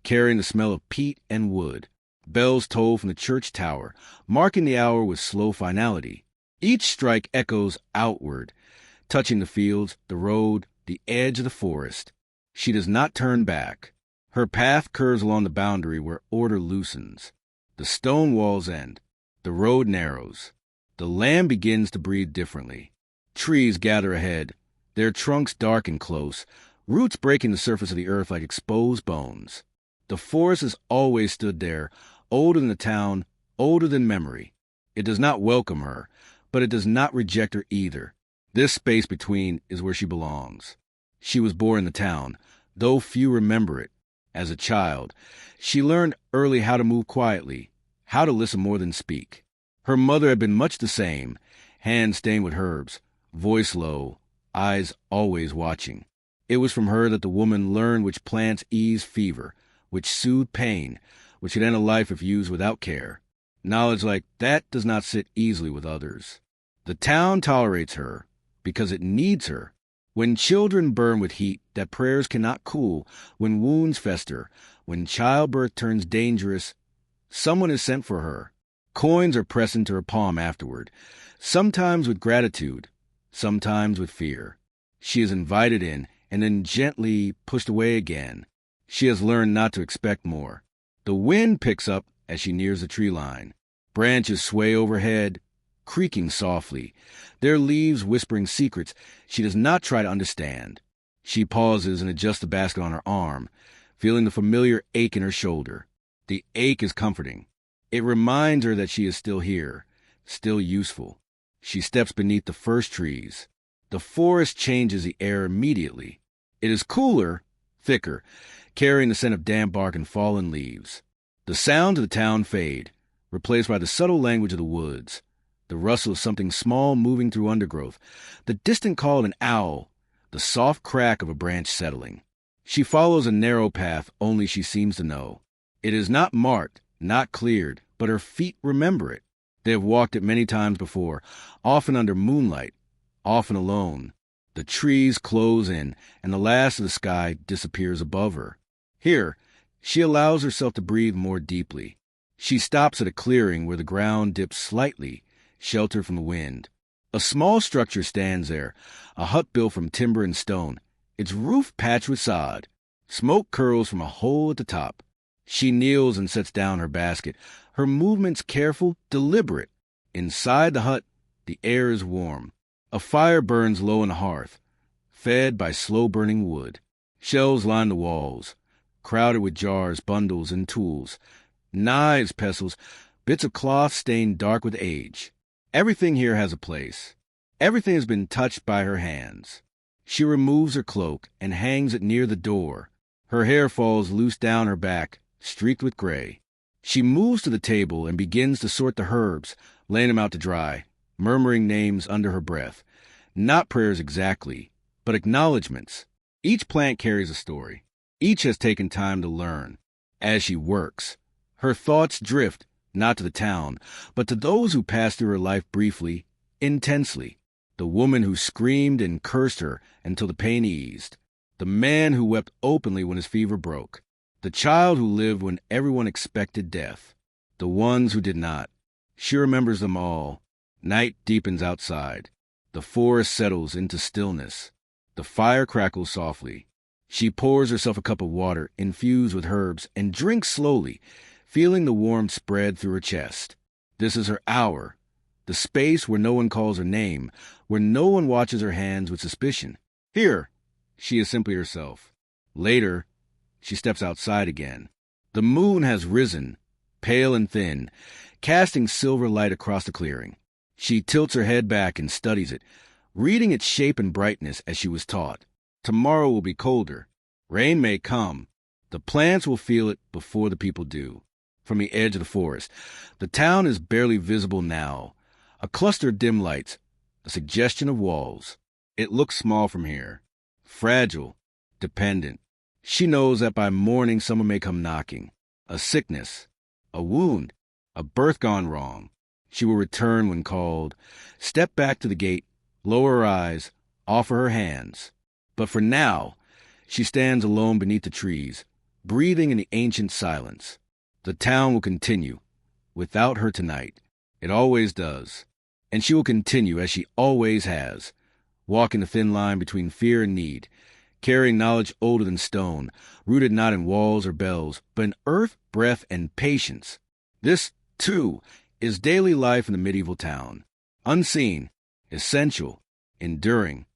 carrying the smell of peat and wood. Bells toll from the church tower, marking the hour with slow finality. Each strike echoes outward, touching the fields, the road, the edge of the forest. She does not turn back. Her path curves along the boundary where order loosens. The stone walls end. The road narrows. The land begins to breathe differently. Trees gather ahead, their trunks dark and close, roots breaking the surface of the earth like exposed bones. The forest has always stood there, older than the town, older than memory. It does not welcome her, but it does not reject her either. This space between is where she belongs. She was born in the town, though few remember it. As a child, she learned early how to move quietly, how to listen more than speak. Her mother had been much the same, hands stained with herbs, voice low, eyes always watching. It was from her that the woman learned which plants ease fever, which soothe pain, which could end a life if used without care. Knowledge like that does not sit easily with others. The town tolerates her because it needs her. When children burn with heat that prayers cannot cool, when wounds fester, when childbirth turns dangerous, someone is sent for her. Coins are pressed into her palm afterward, sometimes with gratitude, sometimes with fear. She is invited in and then gently pushed away again. She has learned not to expect more. The wind picks up as she nears the tree line. Branches sway overhead, creaking softly, their leaves whispering secrets she does not try to understand. She pauses and adjusts the basket on her arm, feeling the familiar ache in her shoulder. The ache is comforting. It reminds her that she is still here, still useful. She steps beneath the first trees. The forest changes the air immediately. It is cooler, thicker, carrying the scent of damp bark and fallen leaves. The sounds of the town fade, replaced by the subtle language of the woods. The rustle of something small moving through undergrowth, the distant call of an owl, the soft crack of a branch settling. She follows a narrow path only she seems to know. It is not marked, not cleared, but her feet remember it. They have walked it many times before, often under moonlight, often alone. The trees close in, and the last of the sky disappears above her. Here, she allows herself to breathe more deeply. She stops at a clearing where the ground dips slightly, sheltered from the wind. A small structure stands there, a hut built from timber and stone, its roof patched with sod. Smoke curls from a hole at the top. She kneels and sets down her basket, her movements careful, deliberate. Inside the hut, the air is warm. A fire burns low on the hearth, fed by slow-burning wood. Shelves line the walls, crowded with jars, bundles, and tools. Knives, pestles, bits of cloth stained dark with age. Everything here has a place. Everything has been touched by her hands. She removes her cloak and hangs it near the door. Her hair falls loose down her back, streaked with gray. She moves to the table and begins to sort the herbs, laying them out to dry, murmuring names under her breath. Not prayers exactly, but acknowledgments. Each plant carries a story. Each has taken time to learn. As she works, her thoughts drift, not to the town, but to those who passed through her life briefly, intensely. The woman who screamed and cursed her until the pain eased. The man who wept openly when his fever broke. The child who lived when everyone expected death. The ones who did not. She remembers them all. Night deepens outside. The forest settles into stillness. The fire crackles softly. She pours herself a cup of water infused with herbs and drinks slowly, feeling the warmth spread through her chest. This is her hour. The space where no one calls her name, where no one watches her hands with suspicion. Here, she is simply herself. Later, she steps outside again. The moon has risen, pale and thin, casting silver light across the clearing. She tilts her head back and studies it, reading its shape and brightness as she was taught. Tomorrow will be colder. Rain may come. The plants will feel it before the people do. From the edge of the forest, the town is barely visible now. A cluster of dim lights, a suggestion of walls. It looks small from here. Fragile, dependent. She knows that by morning someone may come knocking. A sickness, a wound, a birth gone wrong. She will return when called, step back to the gate, lower her eyes, offer her hands. But for now, she stands alone beneath the trees, breathing in the ancient silence. The town will continue, without her tonight. It always does. And she will continue as she always has, walking the thin line between fear and need, carrying knowledge older than stone, rooted not in walls or bells, but in earth, breath, and patience. This, too, is daily life in the medieval town. Unseen, essential, enduring.